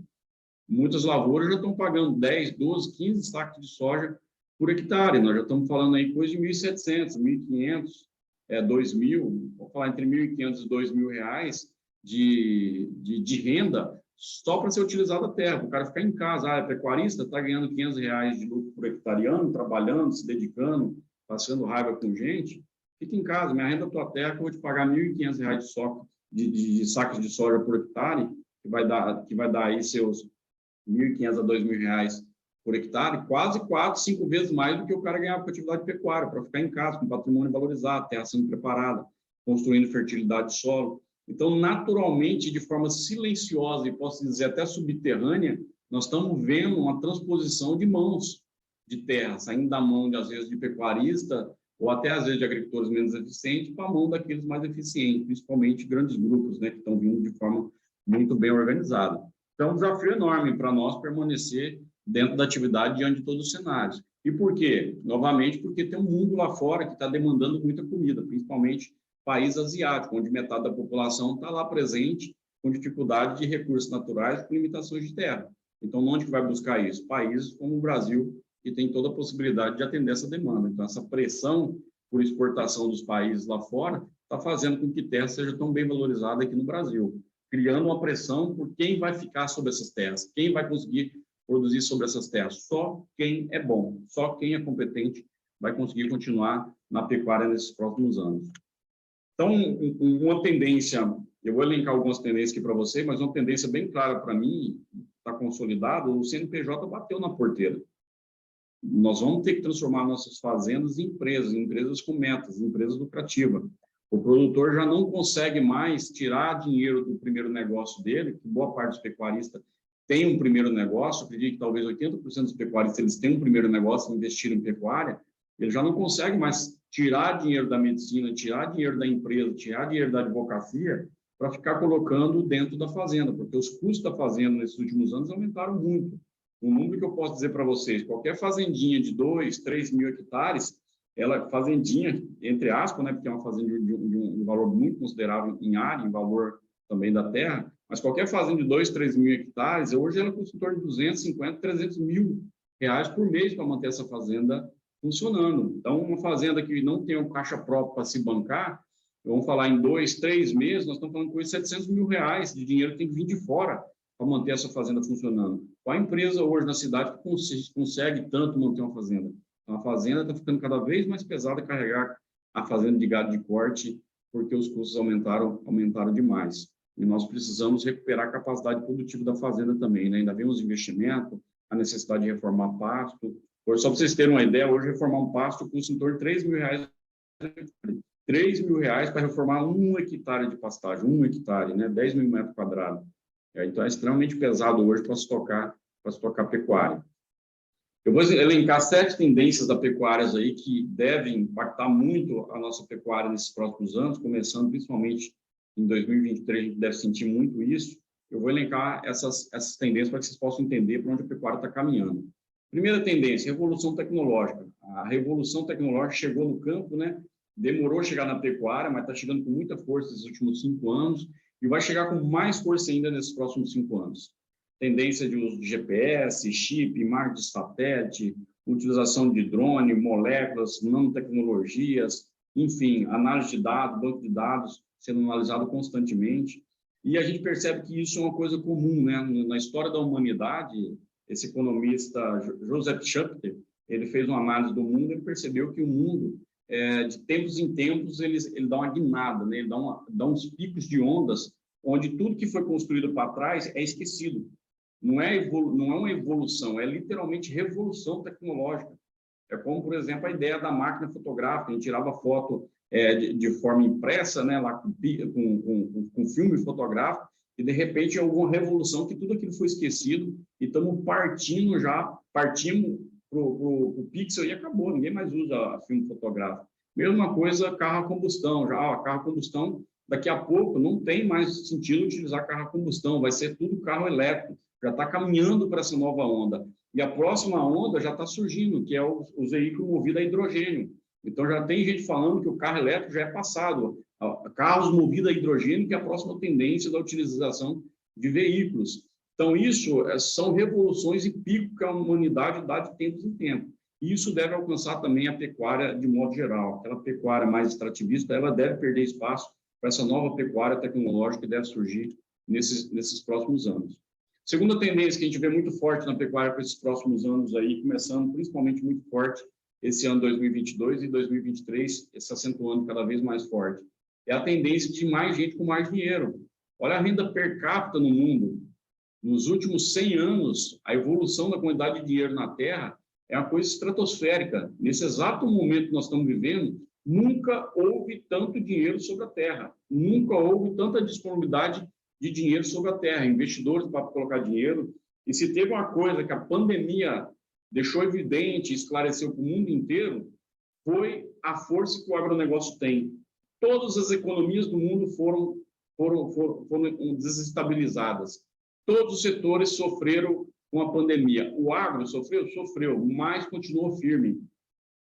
Muitas lavouras já estão pagando 10, 12, 15 sacos de soja por hectare. Nós já estamos falando aí coisa de 1.700, 1.500, 2.000, vou falar entre 1.500 e 2.000 reais de renda só para ser utilizada a terra, para o cara ficar em casa. É pecuarista, está ganhando R$500 de lucro por hectare ano, trabalhando, se dedicando, passando raiva com gente. Fica em casa, minha renda é tua terra, que eu vou te pagar R$1.500 de sacos de soja por hectare, que vai dar aí seus R$1.500 a R$2.000 por hectare, quase 4, 5 vezes mais do que o cara ganhava com atividade pecuária, para ficar em casa, com patrimônio valorizado, terra sendo preparada, construindo fertilidade de solo. Então, naturalmente, de forma silenciosa, e posso dizer até subterrânea, nós estamos vendo uma transposição de mãos de terra, saindo da mão, às vezes, de pecuarista, ou até, às vezes, de agricultores menos eficientes, para a mão daqueles mais eficientes, principalmente grandes grupos, né, que estão vindo de forma muito bem organizada. Então, é um desafio enorme para nós permanecer dentro da atividade diante de todos os cenários. E por quê? Novamente, porque tem um mundo lá fora que está demandando muita comida, principalmente país asiático, onde metade da população está lá presente com dificuldade de recursos naturais por limitações de terra. Então, onde que vai buscar isso? Países como o Brasil, que tem toda a possibilidade de atender essa demanda. Então, essa pressão por exportação dos países lá fora está fazendo com que terra seja tão bem valorizada aqui no Brasil, criando uma pressão por quem vai ficar sobre essas terras, quem vai conseguir produzir sobre essas terras. Só quem é bom, só quem é competente vai conseguir continuar na pecuária nesses próximos anos. Então, uma tendência, eu vou elencar algumas tendências aqui para você, mas uma tendência bem clara para mim, está consolidado, o CNPJ bateu na porteira. Nós vamos ter que transformar nossas fazendas em empresas com metas, empresas lucrativas. O produtor já não consegue mais tirar dinheiro do primeiro negócio dele, que boa parte dos pecuaristas tem um primeiro negócio, acredito que talvez 80% dos pecuaristas eles têm um primeiro negócio, investiram em pecuária, ele já não consegue mais tirar dinheiro da medicina, tirar dinheiro da empresa, tirar dinheiro da advocacia para ficar colocando dentro da fazenda, porque os custos da fazenda nesses últimos anos aumentaram muito. Um número que eu posso dizer para vocês, qualquer fazendinha de 2, 3 mil hectares, ela, fazendinha, entre aspas, né, porque é uma fazenda de um valor muito considerável em área, em valor também da terra, mas qualquer fazenda de 2, 3 mil hectares, hoje ela custa em torno de 250, 300 mil reais por mês para manter essa fazenda funcionando. Então, uma fazenda que não tem um caixa próprio para se bancar, vamos falar em 2, 3 meses, nós estamos falando com 700 mil reais de dinheiro que tem que vir de fora para manter essa fazenda funcionando. Qual a empresa hoje na cidade que consegue tanto manter uma fazenda? Então, a fazenda está ficando cada vez mais pesada carregar a fazenda de gado de corte, porque os custos aumentaram demais. E nós precisamos recuperar a capacidade produtiva da fazenda também, né? Ainda vemos investimento, a necessidade de reformar pasto. Só para vocês terem uma ideia, hoje reformar um pasto custa em torno de 3 mil reais. 3 mil reais para reformar 1 hectare de pastagem, 1 hectare, né? 10 mil metros quadrados. Então, é extremamente pesado hoje para se tocar pecuária. Eu vou elencar 7 tendências da pecuária aí que devem impactar muito a nossa pecuária nesses próximos anos, começando principalmente em 2023, a gente deve sentir muito isso. Eu vou elencar essas tendências para que vocês possam entender para onde a pecuária está caminhando. Primeira tendência, revolução tecnológica. A revolução tecnológica chegou no campo, né? Demorou a chegar na pecuária, mas está chegando com muita força nesses últimos 5 anos e vai chegar com mais força ainda nesses próximos 5 anos. Tendência de uso de GPS, chip, imagem de satélite, utilização de drone, moléculas, nanotecnologias, enfim, análise de dados, banco de dados sendo analisado constantemente. E a gente percebe que isso é uma coisa comum, né? Na história da humanidade, esse economista Joseph Schumpeter, ele fez uma análise do mundo e percebeu que o mundo de tempos em tempos, ele dá uma guinada, né? Ele dá uns picos de ondas, onde tudo que foi construído para trás é esquecido. Não é uma evolução, é literalmente revolução tecnológica. É como, por exemplo, a ideia da máquina fotográfica. A gente tirava foto de forma impressa, né, lá com filme fotográfico, e, de repente, houve uma revolução que tudo aquilo foi esquecido e estamos partimos para o pixel e acabou. Ninguém mais usa filme fotográfico. Mesma coisa, carro a combustão. Carro a combustão, daqui a pouco, não tem mais sentido utilizar carro a combustão. Vai ser tudo carro elétrico. Já está caminhando para essa nova onda. E a próxima onda já está surgindo, que é os veículos movidos a hidrogênio. Então, já tem gente falando que o carro elétrico já é passado. Carros movidos a hidrogênio, que é a próxima tendência da utilização de veículos. Então, isso são revoluções e pico que a humanidade dá de tempos em tempos. E isso deve alcançar também a pecuária de modo geral. Aquela pecuária mais extrativista, ela deve perder espaço para essa nova pecuária tecnológica que deve surgir nesses próximos anos. Segunda tendência que a gente vê muito forte na pecuária para esses próximos anos aí, começando principalmente muito forte esse ano 2022 e 2023, se acentuando cada vez mais forte, é a tendência de mais gente com mais dinheiro. Olha a renda per capita no mundo. Nos últimos 100 anos, a evolução da quantidade de dinheiro na Terra é uma coisa estratosférica. Nesse exato momento que nós estamos vivendo, nunca houve tanto dinheiro sobre a Terra. Nunca houve tanta disponibilidade de dinheiro sobre a Terra, investidores para colocar dinheiro. E se teve uma coisa que a pandemia deixou evidente, esclareceu para o mundo inteiro, foi a força que o agronegócio tem. Todas as economias do mundo foram desestabilizadas. Todos os setores sofreram com a pandemia. O agro sofreu, mas continuou firme.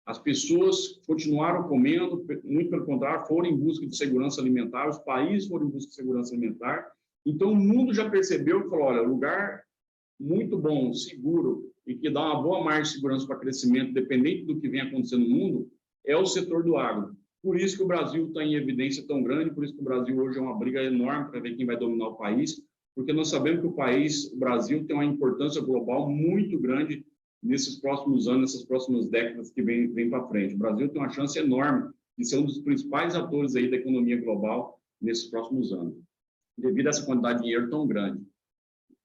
As pessoas continuaram comendo, muito pelo contrário, foram em busca de segurança alimentar, os países foram em busca de segurança alimentar. Então, o mundo já percebeu e falou, olha, lugar muito bom, seguro, e que dá uma boa margem de segurança para crescimento, dependente do que vem acontecendo no mundo, é o setor do agro. Por isso que o Brasil está em evidência tão grande, por isso que o Brasil hoje é uma briga enorme para ver quem vai dominar o país, porque nós sabemos que o Brasil tem uma importância global muito grande nesses próximos anos, nessas próximas décadas que vem para frente. O Brasil tem uma chance enorme de ser um dos principais atores aí da economia global nesses próximos anos, devido a essa quantidade de dinheiro tão grande.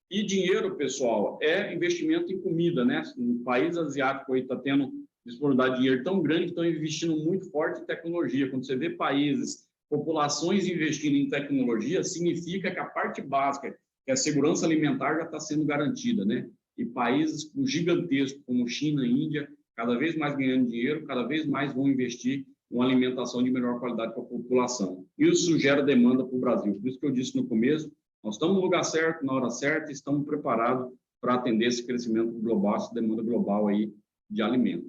E dinheiro, pessoal, é investimento em comida, né? O país asiático aí está tendo disponibilidade de dinheiro tão grande que estão investindo muito forte em tecnologia. Quando você vê países, populações investindo em tecnologia, significa que a parte básica, que é a segurança alimentar, já está sendo garantida, né? E países gigantescos como China e Índia, cada vez mais ganhando dinheiro, cada vez mais vão investir em uma alimentação de melhor qualidade para a população. Isso gera demanda para o Brasil. Por isso que eu disse no começo, nós estamos no lugar certo, na hora certa, e estamos preparados para atender esse crescimento global, essa demanda global aí de alimento.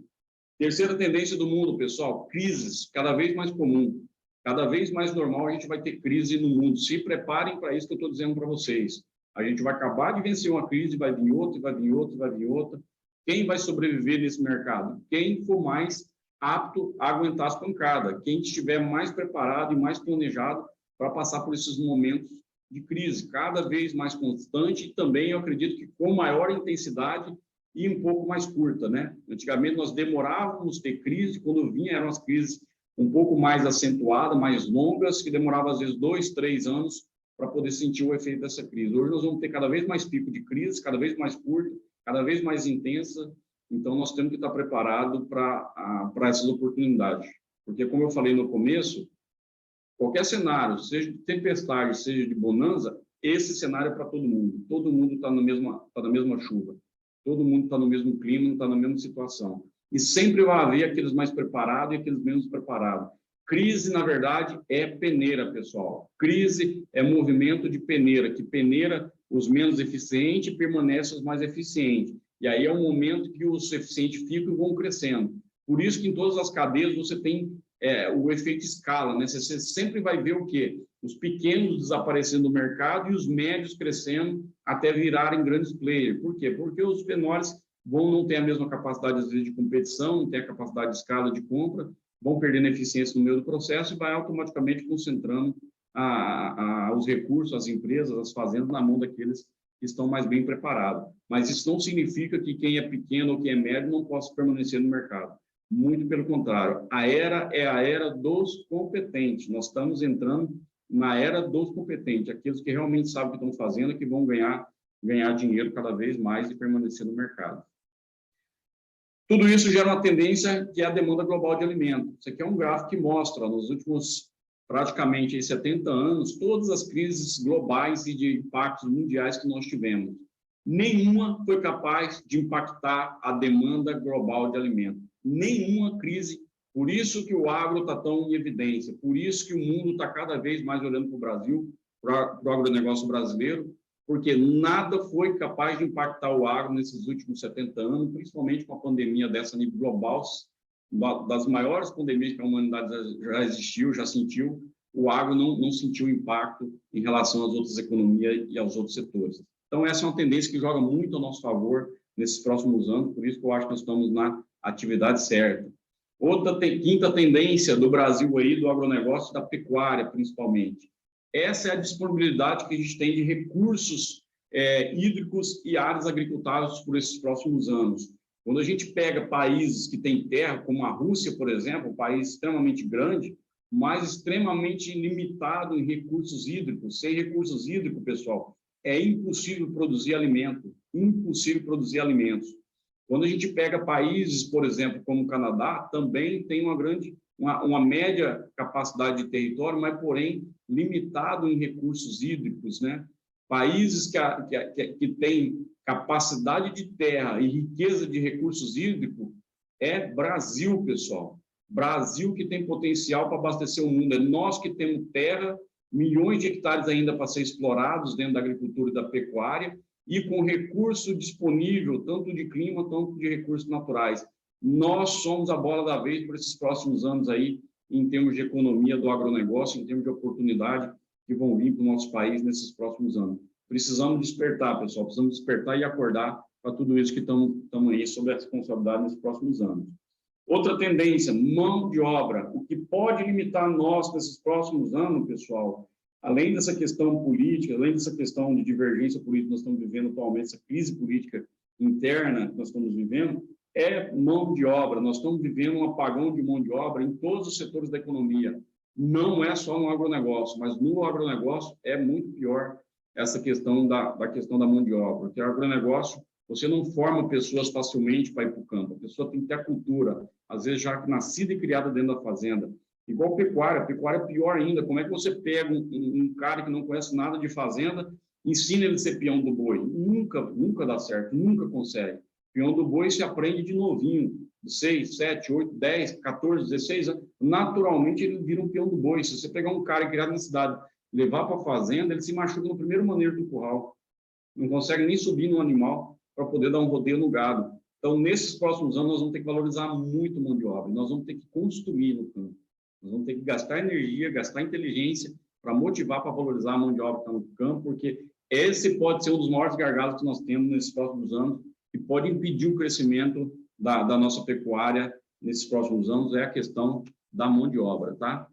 Terceira tendência do mundo, pessoal, crises, cada vez mais comum, cada vez mais normal a gente vai ter crise no mundo. Se preparem para isso que eu estou dizendo para vocês. A gente vai acabar de vencer uma crise, vai vir outra, vai vir outra, vai vir outra. Quem vai sobreviver nesse mercado? Quem for mais apto a aguentar as pancadas, quem estiver mais preparado e mais planejado para passar por esses momentos de crise, cada vez mais constante, e também eu acredito que com maior intensidade e um pouco mais curta, né? Antigamente nós demorávamos ter crise, quando vinha eram as crises um pouco mais acentuadas, mais longas, que demoravam às vezes 2, 3 anos para poder sentir o efeito dessa crise. Hoje nós vamos ter cada vez mais pico de crise, cada vez mais curta, cada vez mais intensa, então nós temos que estar preparados para essas oportunidades. Porque, como eu falei no começo, qualquer cenário, seja de tempestade, seja de bonança, esse cenário é para todo mundo. Todo mundo está na mesma chuva. Todo mundo está no mesmo clima, está na mesma situação. E sempre vai haver aqueles mais preparados e aqueles menos preparados. Crise, na verdade, é peneira, pessoal. Crise é movimento de peneira, que peneira os menos eficientes e permanece os mais eficientes. E aí é um momento que os eficientes ficam e vão crescendo. Por isso que em todas as cadeias você tem o efeito escala, né? Você sempre vai ver o quê? Os pequenos desaparecendo do mercado e os médios crescendo até virarem grandes players. Por quê? Porque os menores não ter a mesma capacidade, às vezes, de competição, não tem a capacidade de escala de compra, vão perdendo eficiência no meio do processo e vai automaticamente concentrando os recursos, as empresas, as fazendas na mão daqueles que estão mais bem preparados. Mas isso não significa que quem é pequeno ou quem é médio não possa permanecer no mercado. Muito pelo contrário. A era é a era dos competentes. Nós estamos entrando na era dos competentes, aqueles que realmente sabem o que estão fazendo, que vão ganhar dinheiro cada vez mais e permanecer no mercado. Tudo isso gera uma tendência que é a demanda global de alimentos. Isso aqui é um gráfico que mostra, nos últimos praticamente 70 anos, todas as crises globais e de impactos mundiais que nós tivemos. Nenhuma foi capaz de impactar a demanda global de alimentos. Nenhuma crise. Por isso que o agro está tão em evidência. Por isso que o mundo está cada vez mais olhando para o Brasil, para o agronegócio brasileiro, porque nada foi capaz de impactar o agro nesses últimos 70 anos, principalmente com a pandemia dessa nível global, das maiores pandemias que a humanidade já existiu, já sentiu, o agro não sentiu impacto em relação às outras economias e aos outros setores. Então, essa é uma tendência que joga muito a nosso favor nesses próximos anos, por isso que eu acho que nós estamos na atividade certa. Outra quinta tendência do Brasil aí, do agronegócio, da pecuária, principalmente. Essa é a disponibilidade que a gente tem de recursos hídricos e áreas agricultáveis por esses próximos anos. Quando a gente pega países que têm terra, como a Rússia, por exemplo, um país extremamente grande, mas extremamente limitado em recursos hídricos. Sem recursos hídricos, pessoal, é impossível produzir alimento, impossível produzir alimentos. Quando a gente pega países, por exemplo, como o Canadá, também tem uma média capacidade de território, mas, porém, limitado em recursos hídricos, né? Países que têm capacidade de terra e riqueza de recursos hídricos é Brasil, pessoal. Brasil que tem potencial para abastecer o mundo. É nós que temos terra, milhões de hectares ainda para ser explorados dentro da agricultura e da pecuária, e com recurso disponível, tanto de clima, tanto de recursos naturais. Nós somos a bola da vez por esses próximos anos aí, em termos de economia do agronegócio, em termos de oportunidade que vão vir para o nosso país nesses próximos anos. Precisamos despertar, pessoal, precisamos despertar e acordar para tudo isso que estamos aí sob a responsabilidade nesses próximos anos. Outra tendência, mão de obra. O que pode limitar nós nesses próximos anos, pessoal, além dessa questão política, além dessa questão de divergência política que nós estamos vivendo atualmente, essa crise política interna que nós estamos vivendo, é mão de obra. Nós estamos vivendo um apagão de mão de obra em todos os setores da economia. Não é só no agronegócio, mas no agronegócio é muito pior essa questão da mão de obra. Porque o agronegócio, você não forma pessoas facilmente para ir para o campo. A pessoa tem que ter a cultura, às vezes já nascida e criada dentro da fazenda. Igual pecuária é pior ainda. Como é que você pega um cara que não conhece nada de fazenda, ensina ele a ser peão do boi? Nunca dá certo, nunca consegue. Peão do boi se aprende de novinho, 6, 7, 8, 10, 14, 16 anos. Naturalmente, ele vira um peão do boi. Se você pegar um cara criado na cidade, levar para a fazenda, ele se machuca no primeiro manejo do curral. Não consegue nem subir no animal para poder dar um rodeio no gado. Então, nesses próximos anos, nós vamos ter que valorizar muito a mão de obra. Nós vamos ter que construir no campo. Nós vamos ter que gastar energia, gastar inteligência para motivar, para valorizar a mão de obra que está no campo, porque esse pode ser um dos maiores gargalos que nós temos nesses próximos anos e pode impedir o crescimento da nossa pecuária nesses próximos anos, é a questão da mão de obra, tá?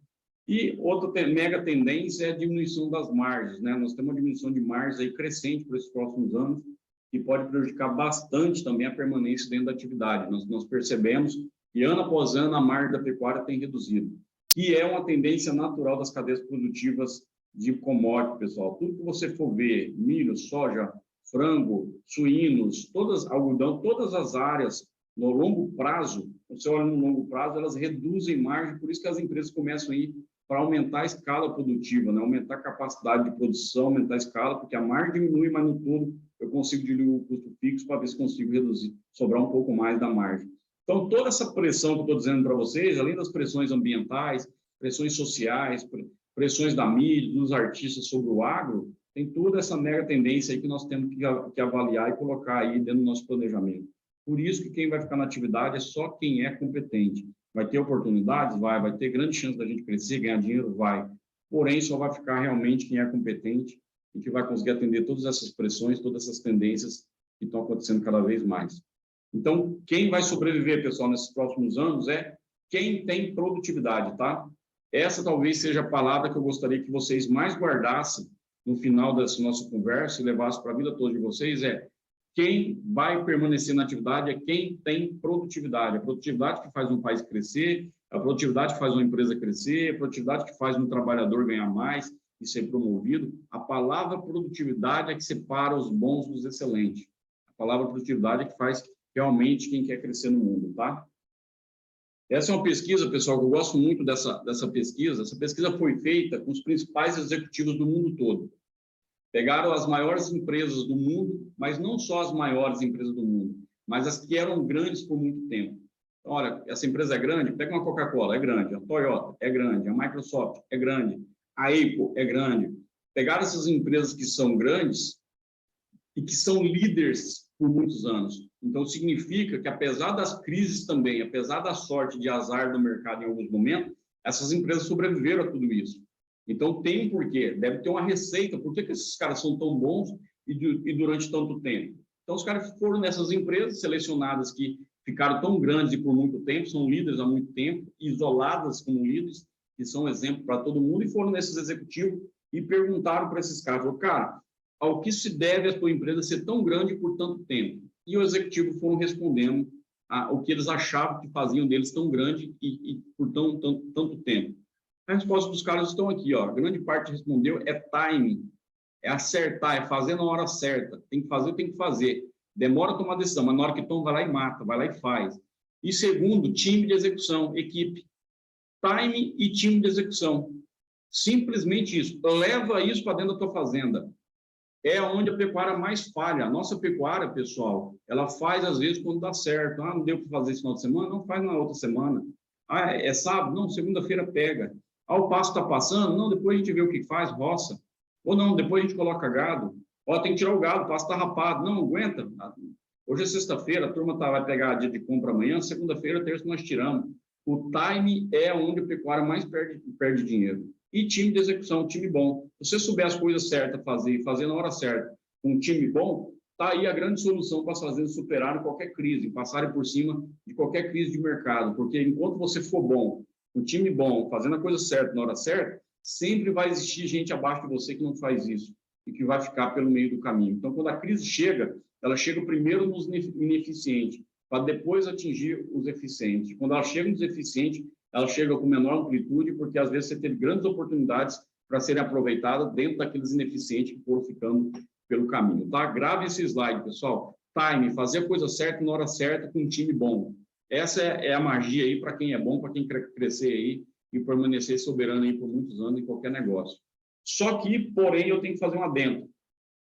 E outra mega tendência é a diminuição das margens, né? Nós temos uma diminuição de margens aí crescente por esses próximos anos, que pode prejudicar bastante também a permanência dentro da atividade. Nós percebemos que, ano após ano, a margem da pecuária tem reduzido, que é uma tendência natural das cadeias produtivas de commodity, pessoal. Tudo que você for ver, milho, soja, frango, suínos, algodão, todas as áreas, no longo prazo, você olha no longo prazo, elas reduzem margem, por isso que as empresas começam a ir para aumentar a escala produtiva, né? Aumentar a capacidade de produção, aumentar a escala, porque a margem diminui, mas no todo eu consigo diluir o custo fixo para ver se consigo reduzir, sobrar um pouco mais da margem. Então, toda essa pressão que eu estou dizendo para vocês, além das pressões ambientais, pressões sociais, pressões da mídia, dos artistas sobre o agro, tem toda essa mega tendência aí que nós temos que avaliar e colocar aí dentro do nosso planejamento. Por isso que quem vai ficar na atividade é só quem é competente. Vai ter oportunidades? Vai ter grande chance da gente crescer, ganhar dinheiro? Vai. Porém, só vai ficar realmente quem é competente e que vai conseguir atender todas essas pressões, todas essas tendências que estão acontecendo cada vez mais. Então, quem vai sobreviver, pessoal, nesses próximos anos é quem tem produtividade, tá? Essa talvez seja a palavra que eu gostaria que vocês mais guardassem no final dessa nossa conversa e levassem para a vida toda de vocês, é quem vai permanecer na atividade é quem tem produtividade. A produtividade que faz um país crescer, a produtividade que faz uma empresa crescer, a produtividade que faz um trabalhador ganhar mais e ser promovido. A palavra produtividade é que separa os bons dos excelentes. A palavra produtividade é que faz realmente quem quer crescer no mundo, tá? Essa é uma pesquisa, pessoal, que eu gosto muito dessa pesquisa. Essa pesquisa foi feita com os principais executivos do mundo todo. Pegaram as maiores empresas do mundo, mas não só as maiores empresas do mundo, mas as que eram grandes por muito tempo. Então, olha, essa empresa é grande, pega uma Coca-Cola, é grande, a Toyota é grande, a Microsoft é grande, a Apple é grande. Pegaram essas empresas que são grandes e que são líderes por muitos anos. Então, significa que, apesar das crises também, apesar da sorte de azar do mercado em alguns momentos, essas empresas sobreviveram a tudo isso. Então, tem um porquê, deve ter uma receita. Por que esses caras são tão bons e durante tanto tempo? Então, os caras foram nessas empresas selecionadas que ficaram tão grandes e por muito tempo, são líderes há muito tempo, isoladas como líderes, que são exemplo para todo mundo, e foram nesses executivos e perguntaram para esses caras, cara, ao que se deve a tua empresa ser tão grande por tanto tempo? E os executivos foram respondendo o que eles achavam que faziam deles tão grande e por tanto tempo. A resposta dos caras estão aqui, ó. A grande parte respondeu é timing, é acertar, é fazer na hora certa. Tem que fazer, tem que fazer. Demora a tomar decisão, mas na hora que toma, vai lá e mata, vai lá e faz. E segundo, time de execução, equipe. Timing e time de execução. Simplesmente isso. Leva isso para dentro da tua fazenda. É onde a pecuária mais falha. A nossa pecuária, pessoal, ela faz às vezes quando dá certo. Ah, não deu para fazer esse final de semana? Não, faz na outra semana. Ah, é sábado? Não, segunda-feira pega. Ah, o pasto está passando? Não, depois a gente vê o que faz, roça. Ou não, depois a gente coloca gado. Ó, tem que tirar o gado, o pasto está rapado. Não, aguenta. Hoje é sexta-feira, a turma vai pegar dia de compra amanhã, segunda-feira, terça nós tiramos. O time é onde a pecuária mais perde dinheiro. E time de execução, time bom. Se você souber as coisas certas fazer, fazer na hora certa, com um time bom, está aí a grande solução para as fazendas superarem qualquer crise, passarem por cima de qualquer crise de mercado. Porque enquanto você for bom, um time bom, fazendo a coisa certa na hora certa, sempre vai existir gente abaixo de você que não faz isso e que vai ficar pelo meio do caminho. Então, quando a crise chega, ela chega primeiro nos ineficientes, para depois atingir os eficientes. Quando ela chega nos eficientes, ela chega com menor amplitude, porque às vezes você teve grandes oportunidades para serem aproveitadas dentro daqueles ineficientes que foram ficando pelo caminho. Tá? Grave esse slide, pessoal. Time, fazer a coisa certa na hora certa com um time bom. Essa é a magia aí para quem é bom, para quem quer crescer aí e permanecer soberano aí por muitos anos em qualquer negócio. Só que, porém, eu tenho que fazer um adendo.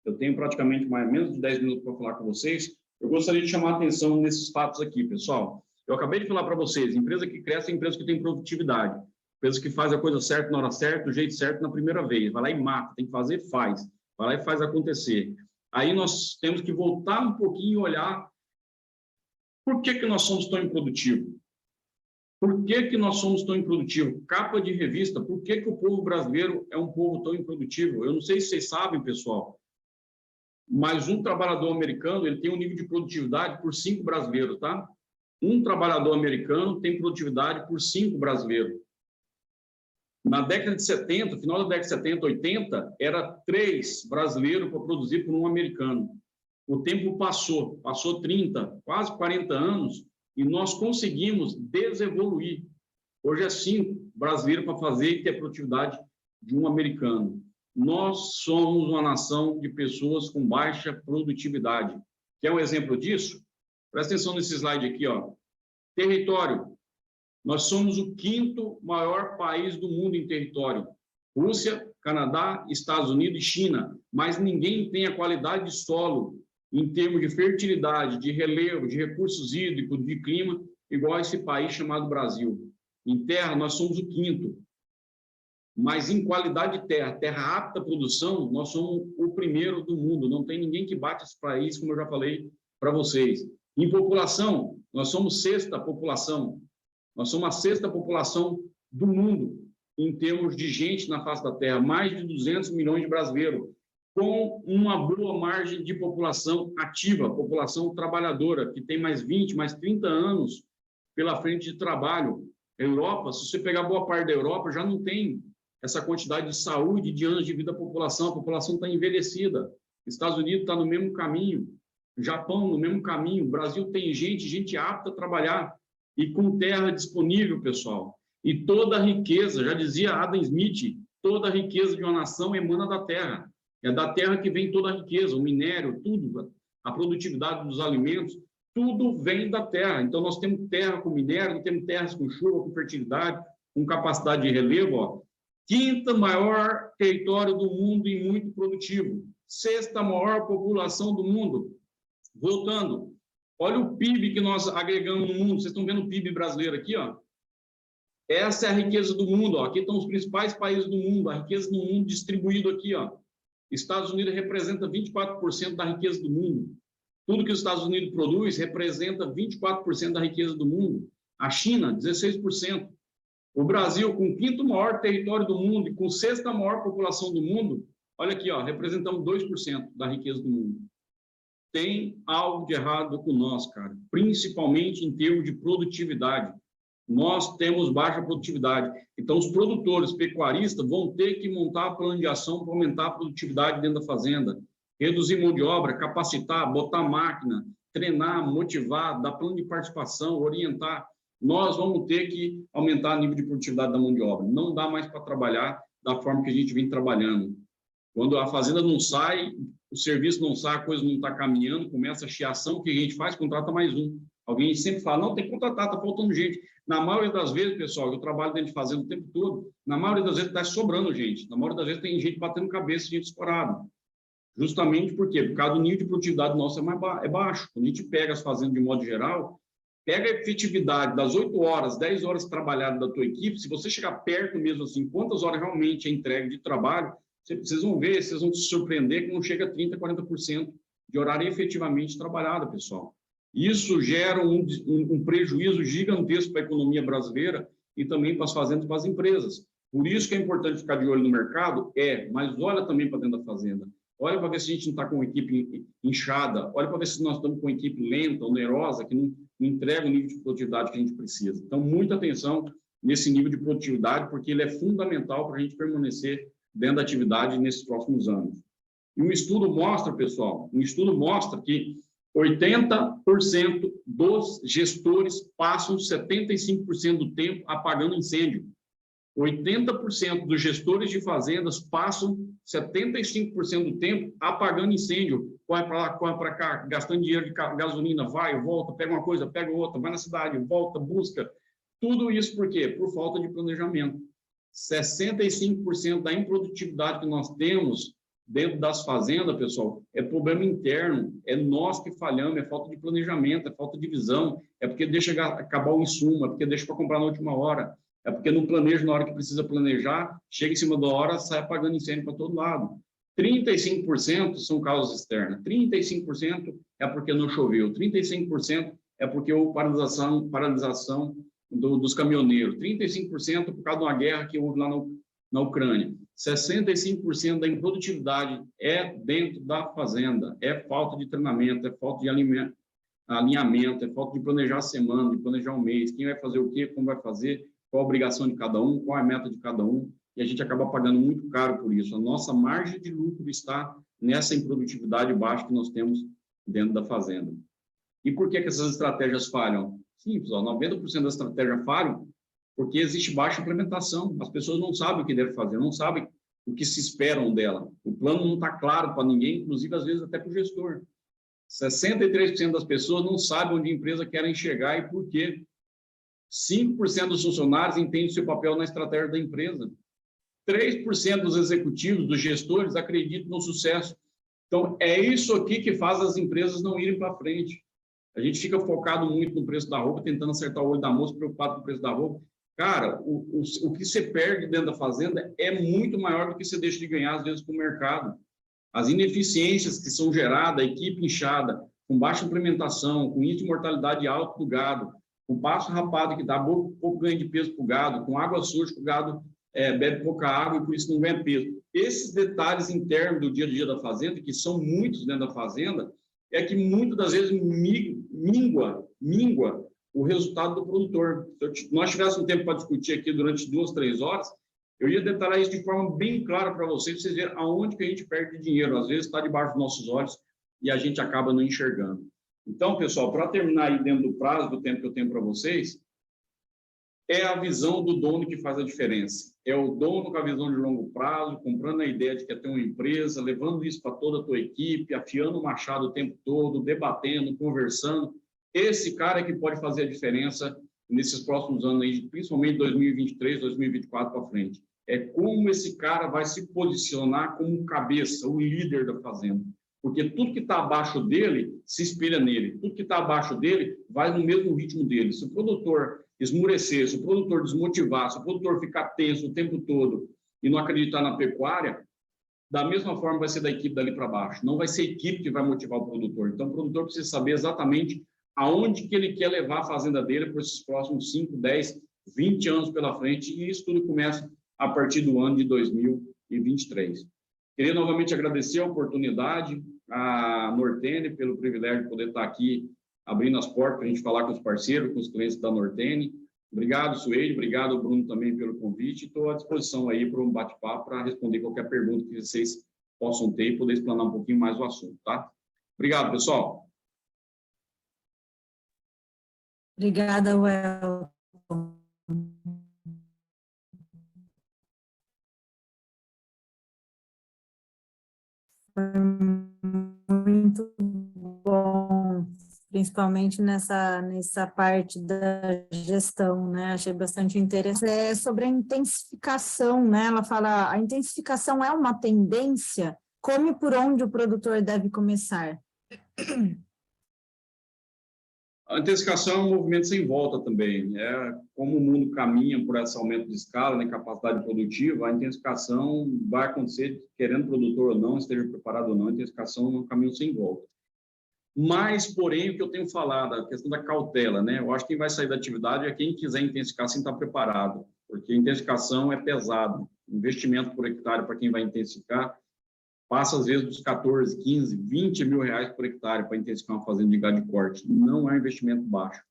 Eu tenho praticamente menos de 10 minutos para falar com vocês. Eu gostaria de chamar a atenção nesses fatos aqui, pessoal. Eu acabei de falar para vocês, empresa que cresce é empresa que tem produtividade. Empresa que faz a coisa certa na hora certa, do jeito certo na primeira vez. Vai lá e mata, tem que fazer, faz. Vai lá e faz acontecer. Aí nós temos que voltar um pouquinho e olhar por que nós somos tão improdutivos. Por que nós somos tão improdutivos? Capa de revista, por que o povo brasileiro é um povo tão improdutivo? Eu não sei se vocês sabem, pessoal, mas um trabalhador americano ele tem um nível de produtividade por 5 brasileiros, tá? Um trabalhador americano tem produtividade por 5 brasileiros. Na década de 70, final da década de 70, 80, era 3 brasileiros para produzir por um americano. O tempo passou 30, quase 40 anos, e nós conseguimos desevoluir. Hoje é 5 brasileiros para fazer e ter a produtividade de um americano. Nós somos uma nação de pessoas com baixa produtividade. Quer um exemplo disso? Presta atenção nesse slide aqui, ó. Território. Nós somos o 5º maior país do mundo em território. Rússia, Canadá, Estados Unidos e China. Mas ninguém tem a qualidade de solo em termos de fertilidade, de relevo, de recursos hídricos, de clima, igual a esse país chamado Brasil. Em terra, nós somos o 5º. Mas em qualidade de terra, terra apta à produção, nós somos o 1º do mundo. Não tem ninguém que bate esse país, como eu já falei para vocês. Em população, nós somos 6ª população. Nós somos a 6ª população do mundo, em termos de gente na face da terra. Mais de 200 milhões de brasileiros, com uma boa margem de população ativa, população trabalhadora, que tem mais 20, mais 30 anos pela frente de trabalho. Europa, se você pegar boa parte da Europa, já não tem essa quantidade de saúde, de anos de vida da população. A população está envelhecida. Estados Unidos está no mesmo caminho. Japão, no mesmo caminho. O Brasil tem gente apta a trabalhar e com terra disponível, pessoal. E toda a riqueza, já dizia Adam Smith, toda a riqueza de uma nação emana da terra. É da terra que vem toda a riqueza, o minério, tudo, a produtividade dos alimentos, tudo vem da terra. Então, nós temos terra com minério, temos terras com chuva, com fertilidade, com capacidade de relevo. Ó. Quinta maior território do mundo e muito produtivo. Sexta maior população do mundo. Voltando, olha o PIB que nós agregamos no mundo. Vocês estão vendo o PIB brasileiro aqui, ó? Essa é a riqueza do mundo, ó. Aqui estão os principais países do mundo, a riqueza do mundo distribuído aqui, ó. Estados Unidos representa 24% da riqueza do mundo. Tudo que os Estados Unidos produz representa 24% da riqueza do mundo. A China, 16%. O Brasil, com o quinto maior território do mundo e com sexta maior população do mundo, olha aqui, ó, representamos 2% da riqueza do mundo. Tem algo de errado com nós, cara, principalmente em termos de produtividade. Nós temos baixa produtividade. Então, os produtores pecuaristas vão ter que montar a plano de ação para aumentar a produtividade dentro da fazenda, reduzir mão de obra, capacitar, botar máquina, treinar, motivar, dar plano de participação, orientar. Nós vamos ter que aumentar o nível de produtividade da mão de obra. Não dá mais para trabalhar da forma que a gente vem trabalhando. Quando a fazenda não sai, o serviço não sai, a coisa não está caminhando, começa a chiação, o que a gente faz? Contrata mais um. Alguém sempre fala, não, tem que contratar, está faltando gente. Na maioria das vezes, pessoal, eu trabalho dentro de fazenda o tempo todo, na maioria das vezes está sobrando gente. Na maioria das vezes tem gente batendo cabeça, gente escorada. Justamente por quê? Por causa do nível de produtividade nosso é baixo. Quando a gente pega as fazendas de modo geral, pega a efetividade das 8 horas, 10 horas trabalhadas da tua equipe, se você chegar perto mesmo assim, quantas horas realmente é entregue de trabalho, vocês vão ver, vocês vão se surpreender que não chega a 30%, 40% de horário efetivamente trabalhado, pessoal. Isso gera um prejuízo gigantesco para a economia brasileira e também para as fazendas e para as empresas. Por isso que é importante ficar de olho no mercado, mas olha também para dentro da fazenda. Olha para ver se a gente não está com uma equipe inchada, olha para ver se nós estamos com uma equipe lenta, onerosa, que não entrega o nível de produtividade que a gente precisa. Então, muita atenção nesse nível de produtividade, porque ele é fundamental para a gente permanecer dentro da atividade nesses próximos anos. E um estudo mostra, pessoal, que 80% dos gestores passam 75% do tempo apagando incêndio. 80% dos gestores de fazendas passam 75% do tempo apagando incêndio. Corre para lá, corre para cá, gastando dinheiro de gasolina, vai, volta, pega uma coisa, pega outra, vai na cidade, volta, busca. Tudo isso por quê? Por falta de planejamento. 65% da improdutividade que nós temos dentro das fazendas, pessoal, é problema interno, é nós que falhamos, é falta de planejamento, é falta de visão, é porque deixa acabar o insumo, é porque deixa para comprar na última hora, é porque não planeja na hora que precisa planejar, chega em cima da hora, sai apagando incêndio para todo lado. 35% são causas externas, 35% é porque não choveu, 35% é porque houve paralisação dos caminhoneiros, 35% por causa de uma guerra que houve lá na Ucrânia. 65% da improdutividade é dentro da fazenda, é falta de treinamento, é falta de alinhamento, é falta de planejar a semana, de planejar o mês, quem vai fazer o quê, como vai fazer, qual a obrigação de cada um, qual é a meta de cada um, e a gente acaba pagando muito caro por isso. A nossa margem de lucro está nessa improdutividade baixa que nós temos dentro da fazenda. E por que essas estratégias falham? Simples, 90% das estratégias falham porque existe baixa implementação. As pessoas não sabem o que devem fazer, não sabem o que se esperam dela. O plano não está claro para ninguém, inclusive, às vezes, até para o gestor. 63% das pessoas não sabem onde a empresa quer chegar e por quê. 5% dos funcionários entendem seu papel na estratégia da empresa. 3% dos executivos, dos gestores, acreditam no sucesso. Então, é isso aqui que faz as empresas não irem para frente. A gente fica focado muito no preço da roupa, tentando acertar o olho da moça, preocupado com o preço da roupa. Cara, o que você perde dentro da fazenda é muito maior do que você deixa de ganhar, às vezes, com o mercado. As ineficiências que são geradas, a equipe inchada, com baixa implementação, com índice de mortalidade alto do gado, com pasto rapado que dá pouco ganho de peso para o gado, com água suja que o gado bebe pouca água e por isso não ganha peso. Esses detalhes internos do dia a dia da fazenda, que são muitos dentro da fazenda, é que muitas das vezes mingua o resultado do produtor. Se nós tivéssemos um tempo para discutir aqui durante 2, 3 horas, eu ia detalhar isso de forma bem clara para vocês verem aonde que a gente perde dinheiro. Às vezes está debaixo dos nossos olhos e a gente acaba não enxergando. Então, pessoal, para terminar aí dentro do prazo do tempo que eu tenho para vocês, é a visão do dono que faz a diferença. É o dono com a visão de longo prazo, comprando a ideia de que quer ter uma empresa, levando isso para toda a tua equipe, afiando o machado o tempo todo, debatendo, conversando. Esse cara é que pode fazer a diferença nesses próximos anos, aí, principalmente 2023, 2024 para frente. É como esse cara vai se posicionar como cabeça, o líder da fazenda. Porque tudo que está abaixo dele se espelha nele. Tudo que está abaixo dele vai no mesmo ritmo dele. Se o produtor esmurecer, se o produtor desmotivar, se o produtor ficar tenso o tempo todo e não acreditar na pecuária, da mesma forma vai ser da equipe dali para baixo. Não vai ser a equipe que vai motivar o produtor. Então, o produtor precisa saber exatamente aonde que ele quer levar a fazenda dele por esses próximos 5, 10, 20 anos pela frente, e isso tudo começa a partir do ano de 2023. Queria novamente agradecer a oportunidade, a Nortene, pelo privilégio de poder estar aqui abrindo as portas para a gente falar com os parceiros, com os clientes da Nortene. Obrigado, Suede, obrigado, Bruno, também pelo convite. Estou à disposição aí para um bate-papo, para responder qualquer pergunta que vocês possam ter e poder explanar um pouquinho mais o assunto, tá? Obrigado, pessoal. Obrigada, Welton. Muito bom, principalmente nessa parte da gestão, né? Achei bastante interessante. É sobre a intensificação, né? Ela fala, a intensificação é uma tendência, como e por onde o produtor deve começar? A intensificação é um movimento sem volta também. Como o mundo caminha por esse aumento de escala, né, capacidade produtiva, a intensificação vai acontecer, querendo o produtor ou não, esteja preparado ou não, a intensificação é um caminho sem volta. Mas, porém, o que eu tenho falado, a questão da cautela, né? Eu acho que quem vai sair da atividade é quem quiser intensificar sem estar preparado, porque a intensificação é pesado. Investimento por hectare para quem vai intensificar passa, às vezes, dos 14, 15, 20 mil reais por hectare para intensificar uma fazenda de gado de corte. Não é um investimento baixo.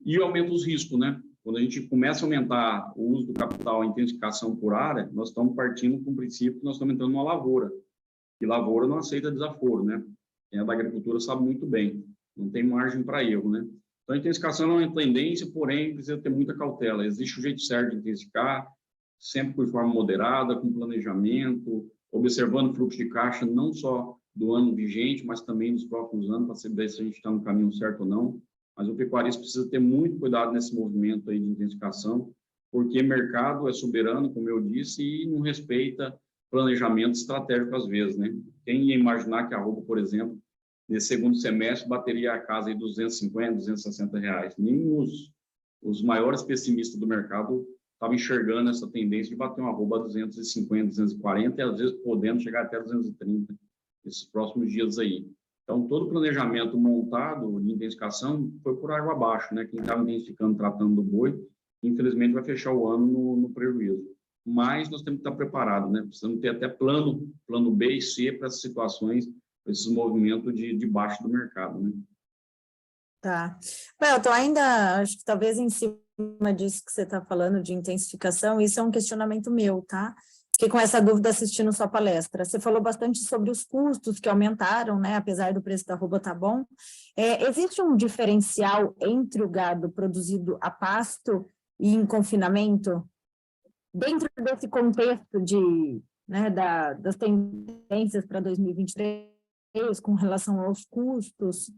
E aumenta os riscos, né? Quando a gente começa a aumentar o uso do capital, a intensificação por área, nós estamos partindo com o princípio que nós estamos entrando numa lavoura. E lavoura não aceita desaforo, né? Quem é da agricultura sabe muito bem. Não tem margem para erro, né? Então, a intensificação é uma tendência, porém, precisa ter muita cautela. Existe o jeito certo de intensificar, sempre por forma moderada, com planejamento, observando o fluxo de caixa, não só do ano vigente, mas também dos próximos anos, para saber se a gente está no caminho certo ou não. Mas o pecuarista precisa ter muito cuidado nesse movimento aí de intensificação, porque mercado é soberano, como eu disse, e não respeita planejamento estratégico às vezes, né? Quem ia imaginar que a arroba, por exemplo, nesse segundo semestre, bateria a casa em 250, 260 reais? Nem os maiores pessimistas do mercado estavam enxergando essa tendência de bater uma arroba a 250, 240 e às vezes podendo chegar até 230 nesses próximos dias aí. Então, todo o planejamento montado de intensificação foi por água abaixo, né? Quem estava intensificando, tratando do boi, infelizmente vai fechar o ano no prejuízo. Mas nós temos que estar preparados, né? Precisamos ter até plano B e C para essas situações, para esses movimentos de baixo do mercado, né? Tá. Welton, ainda acho que talvez em cima disso que você está falando de intensificação, isso é um questionamento meu, tá? Fiquei com essa dúvida assistindo sua palestra. Você falou bastante sobre os custos que aumentaram, né? Apesar do preço da arroba estar bom. Existe um diferencial entre o gado produzido a pasto e em confinamento? Dentro desse contexto das tendências para 2023, com relação aos custos?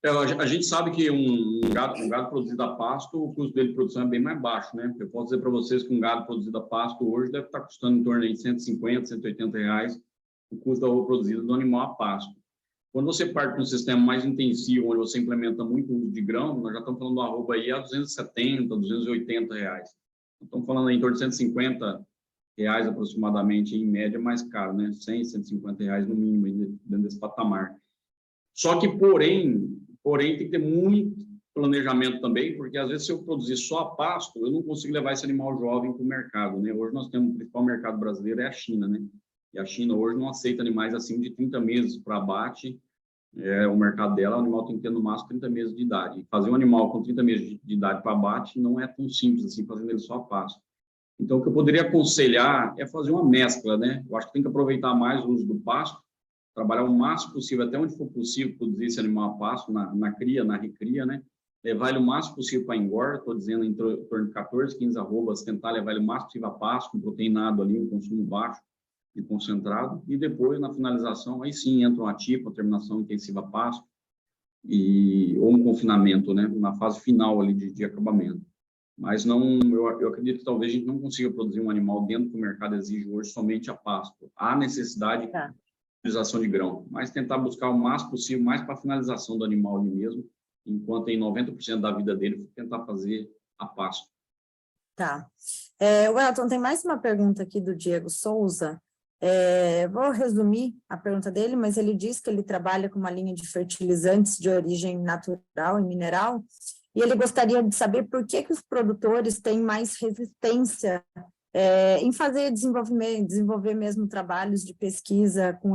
A gente sabe que um gado produzido a pasto, o custo dele de produção é bem mais baixo, né? Eu posso dizer para vocês que um gado produzido a pasto hoje deve estar custando em torno de 150, 180 reais o custo da arroba produzida do animal a pasto. Quando você parte para um sistema mais intensivo, onde você implementa muito uso de grão, nós já estamos falando da arroba aí a 270, 280 reais. Estamos falando aí em torno de 150 reais aproximadamente, em média, mais caro, né? 100, 150 reais no mínimo, dentro desse patamar. Só que, porém, tem que ter muito planejamento também, porque às vezes se eu produzir só a pasto, eu não consigo levar esse animal jovem para o mercado, né? Hoje nós temos o principal mercado brasileiro é a China, né? E a China hoje não aceita animais acima de 30 meses para abate. O mercado dela, o animal tem que ter no máximo 30 meses de idade. E fazer um animal com 30 meses de idade para abate não é tão simples assim, fazendo ele só a pasto. Então, o que eu poderia aconselhar é fazer uma mescla, né? Eu acho que tem que aproveitar mais o uso do pasto, trabalhar o máximo possível, até onde for possível, produzir esse animal a pasto, na cria, na recria, né? Levar ele o máximo possível para engorda, estou dizendo em torno de 14, 15 arrobas, tentar levar ele o máximo possível a pasto, com proteinado ali, um consumo baixo e concentrado, e depois, na finalização, aí sim entra uma TIPA, terminação intensiva a pasto, ou um confinamento, né? Na fase final ali de acabamento. Mas não, eu acredito que talvez a gente não consiga produzir um animal dentro do mercado exige hoje somente a pasto. Há necessidade de utilização de grão, mas tentar buscar o máximo possível, mais para a finalização do animal ali mesmo, enquanto em 90% da vida dele, tentar fazer a pasto. Tá. Wellington, tem mais uma pergunta aqui do Diego Souza. Vou resumir a pergunta dele, mas ele diz que ele trabalha com uma linha de fertilizantes de origem natural e mineral, e ele gostaria de saber por que os produtores têm mais resistência em desenvolver mesmo trabalhos de pesquisa com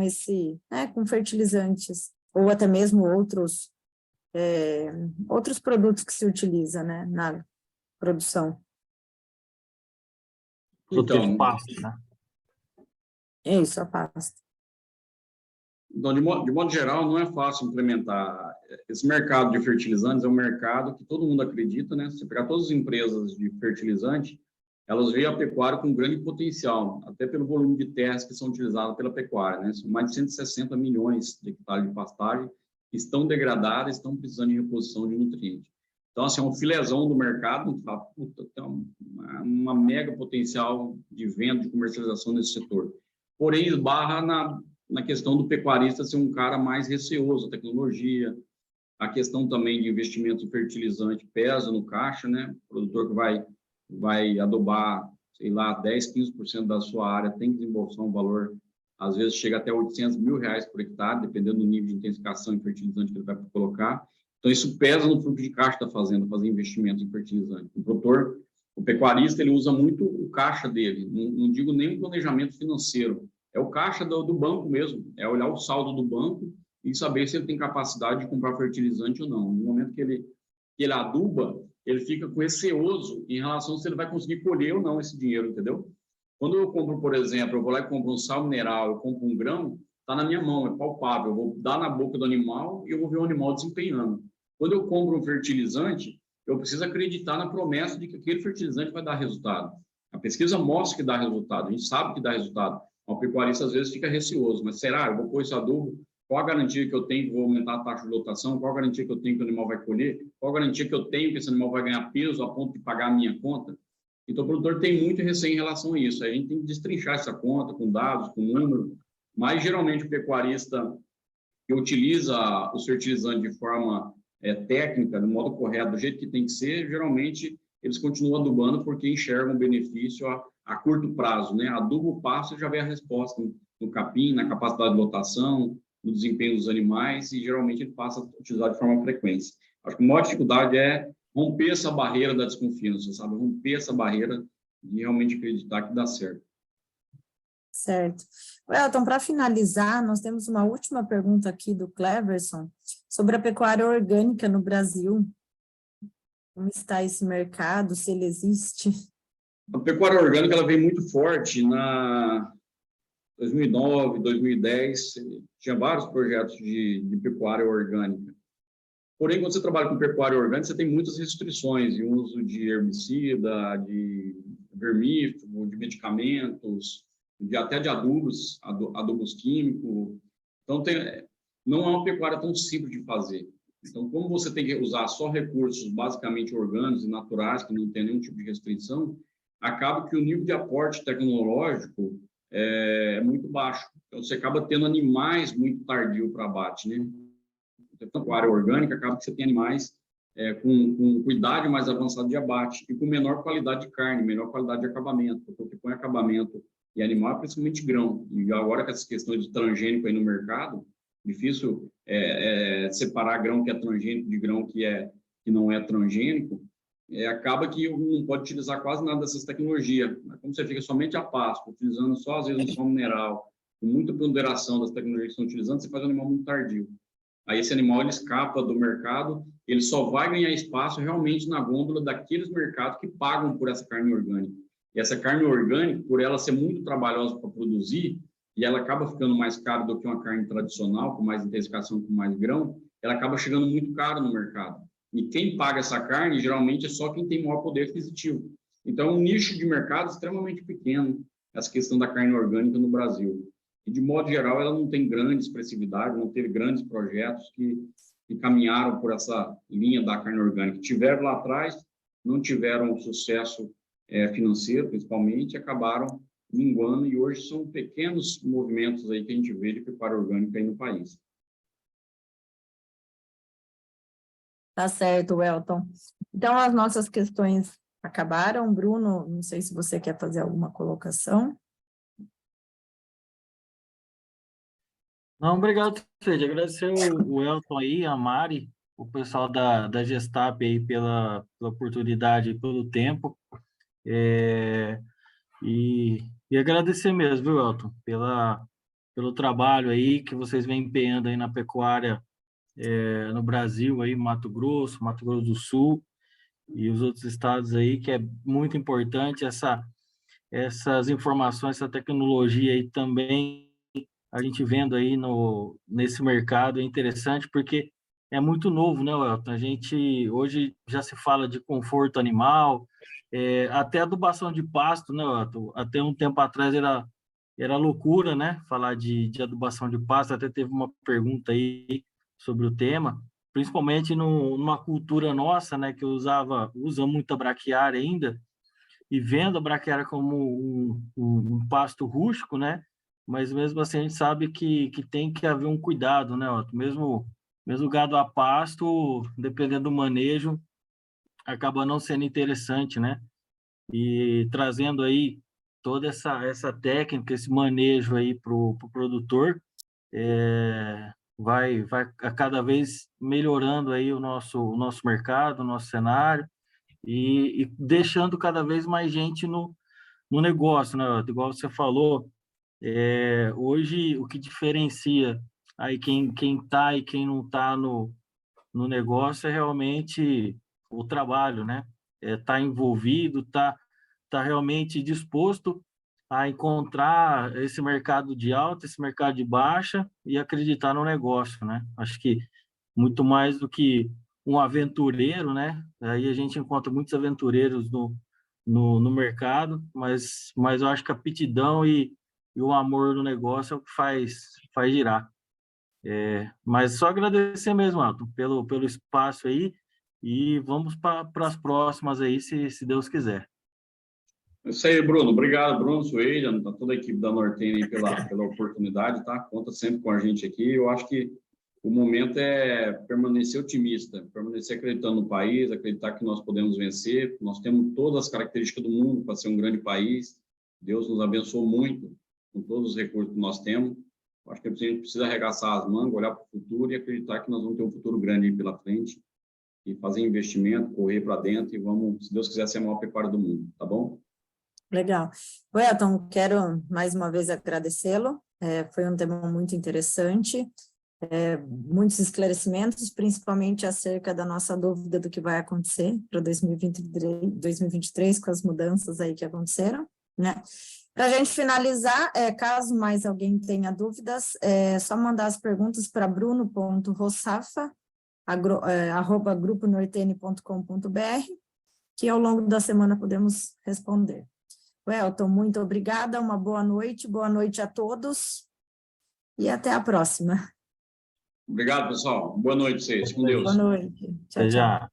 com fertilizantes, ou até mesmo outros produtos que se utiliza, né, na produção. Produto de pasto, né? Isso, a pasta. Então, de modo geral, não é fácil implementar. Esse mercado de fertilizantes é um mercado que todo mundo acredita, né? Se você pegar todas as empresas de fertilizante, elas veem a pecuária com grande potencial, até pelo volume de terras que são utilizadas pela pecuária, né? São mais de 160 milhões de hectares de pastagem que estão degradadas, estão precisando de reposição de nutrientes. Então, assim, é um filézão do mercado, tem uma mega potencial de venda, de comercialização nesse setor. Porém, esbarra na questão do pecuarista ser um cara mais receoso, a tecnologia, a questão também de investimento em fertilizante pesa no caixa, né? O produtor que vai adubar, sei lá, 10, 15% da sua área tem que desembolsar um valor, às vezes chega até R$800 mil por hectare, dependendo do nível de intensificação em fertilizante que ele vai colocar. Então, isso pesa no fluxo de caixa da fazenda, fazer investimento em fertilizante. O pecuarista, ele usa muito o caixa dele, não digo nem o planejamento financeiro, é o caixa do banco mesmo, é olhar o saldo do banco e saber se ele tem capacidade de comprar fertilizante ou não. No momento que ele aduba, ele fica receoso em relação a se ele vai conseguir colher ou não esse dinheiro, entendeu? Quando eu compro, por exemplo, eu vou lá e compro um sal mineral, eu compro um grão, está na minha mão, é palpável, eu vou dar na boca do animal e eu vou ver o animal desempenhando. Quando eu compro um fertilizante, eu preciso acreditar na promessa de que aquele fertilizante vai dar resultado. A pesquisa mostra que dá resultado, a gente sabe que dá resultado. O pecuarista, às vezes, fica receoso, mas será? Eu vou pôr esse adubo? Qual a garantia que eu tenho que vou aumentar a taxa de lotação? Qual a garantia que eu tenho que o animal vai colher? Qual a garantia que eu tenho que esse animal vai ganhar peso a ponto de pagar a minha conta? Então, o produtor tem muito receio em relação a isso. A gente tem que destrinchar essa conta com dados, com número, mas, geralmente, o pecuarista que utiliza os fertilizantes de forma técnica, do modo correto, do jeito que tem que ser, geralmente, eles continuam adubando porque enxergam benefício a curto prazo, né? Adubo passa e já vê a resposta no capim, na capacidade de lotação, no desempenho dos animais, e geralmente ele passa a utilizar de forma frequente. Acho que a maior dificuldade é romper essa barreira da desconfiança, sabe? Romper essa barreira de realmente acreditar que dá certo. Certo. Wellington, para finalizar, nós temos uma última pergunta aqui do Cleverson sobre a pecuária orgânica no Brasil. Como está esse mercado, se ele existe? A pecuária orgânica ela veio muito forte na 2009, 2010, tinha vários projetos de pecuária orgânica. Porém, quando você trabalha com pecuária orgânica, você tem muitas restrições de uso de herbicida, de vermífugo, de medicamentos, até de adubos químicos. Então, não é uma pecuária tão simples de fazer. Então, como você tem que usar só recursos basicamente orgânicos e naturais, que não tem nenhum tipo de restrição, acaba que o nível de aporte tecnológico é muito baixo. Então, você acaba tendo animais muito tardio para abate, né? Então, a área orgânica acaba que você tem animais com idade mais avançada de abate e com menor qualidade de carne, menor qualidade de acabamento, porque o que põe acabamento e animal é principalmente grão. E agora com essas questões de transgênico aí no mercado, difícil separar grão que é transgênico de grão que não é transgênico, acaba que não pode utilizar quase nada dessas tecnologias. Como você fica somente a pasto, utilizando só, às vezes, um sal mineral, com muita ponderação das tecnologias que estão utilizando, você faz um animal muito tardio. Aí esse animal ele escapa do mercado, ele só vai ganhar espaço realmente na gôndola daqueles mercados que pagam por essa carne orgânica. E essa carne orgânica, por ela ser muito trabalhosa para produzir, e ela acaba ficando mais cara do que uma carne tradicional, com mais intensificação, com mais grão, ela acaba chegando muito caro no mercado. E quem paga essa carne, geralmente, é só quem tem maior poder aquisitivo. Então, é um nicho de mercado extremamente pequeno, essa questão da carne orgânica no Brasil. E, de modo geral, ela não tem grande expressividade, não teve grandes projetos que caminharam por essa linha da carne orgânica. Tiveram lá atrás, não tiveram sucesso financeiro, principalmente, acabaram minguando, e hoje são pequenos movimentos aí que a gente vê de pecuária orgânica aí no país. Tá certo, Welton. Então, as nossas questões acabaram. Bruno, não sei se você quer fazer alguma colocação. Não, obrigado, Fede. Agradecer o Elton aí, a Mari, o pessoal da Gestap aí pela oportunidade e pelo tempo. E agradecer mesmo, viu, Elton, pelo trabalho aí que vocês vêm empenhando aí na pecuária no Brasil, aí, Mato Grosso do Sul e os outros estados aí, que é muito importante essas informações, essa tecnologia aí também, a gente vendo aí nesse mercado é interessante porque é muito novo, né, Elton? A gente hoje já se fala de conforto animal, até adubação de pasto, né, Elton? Até um tempo atrás era loucura, né, falar de adubação de pasto, até teve uma pergunta aí sobre o tema, principalmente numa cultura nossa, né, que usa muito a braquiária ainda, e vendo a braquiária como um pasto rústico, né, mas mesmo assim a gente sabe que tem que haver um cuidado, né, Otto? Mesmo gado a pasto, dependendo do manejo, acaba não sendo interessante, né? E trazendo aí toda essa técnica, esse manejo aí para o produtor, vai cada vez melhorando aí o nosso mercado, o nosso cenário, e deixando cada vez mais gente no negócio, né? Igual você falou, hoje o que diferencia aí quem está e quem não está no negócio é realmente o trabalho, né? Tá envolvido, tá realmente disposto a encontrar esse mercado de alta, esse mercado de baixa e acreditar no negócio, né? Acho que muito mais do que um aventureiro, né? Aí a gente encontra muitos aventureiros no mercado, mas eu acho que a aptidão e o amor no negócio é o que faz girar. Mas só agradecer mesmo, Elton, pelo espaço aí, e vamos para as próximas aí, se Deus quiser. É isso aí, Bruno. Obrigado, Bruno, Sueira, toda a equipe da Norten aí pela oportunidade, tá? Conta sempre com a gente aqui. Eu acho que o momento é permanecer otimista, permanecer acreditando no país, acreditar que nós podemos vencer. Nós temos todas as características do mundo para ser um grande país. Deus nos abençoou muito com todos os recursos que nós temos. Acho que a gente precisa arregaçar as mangas, olhar para o futuro e acreditar que nós vamos ter um futuro grande aí pela frente e fazer investimento, correr para dentro e vamos, se Deus quiser, ser a maior pecuária do mundo, tá bom? Legal. Welton, quero mais uma vez agradecê-lo. Foi um tema muito interessante, muitos esclarecimentos, principalmente acerca da nossa dúvida do que vai acontecer para 2023 com as mudanças aí que aconteceram, né? Para a gente finalizar, caso mais alguém tenha dúvidas, é só mandar as perguntas para bruno.rossafa@gruponortene.com.br, que ao longo da semana podemos responder. Welton, muito obrigada, uma boa noite a todos e até a próxima. Obrigado, pessoal. Boa noite a vocês. Com Deus. Boa noite. Tchau, Até tchau. já.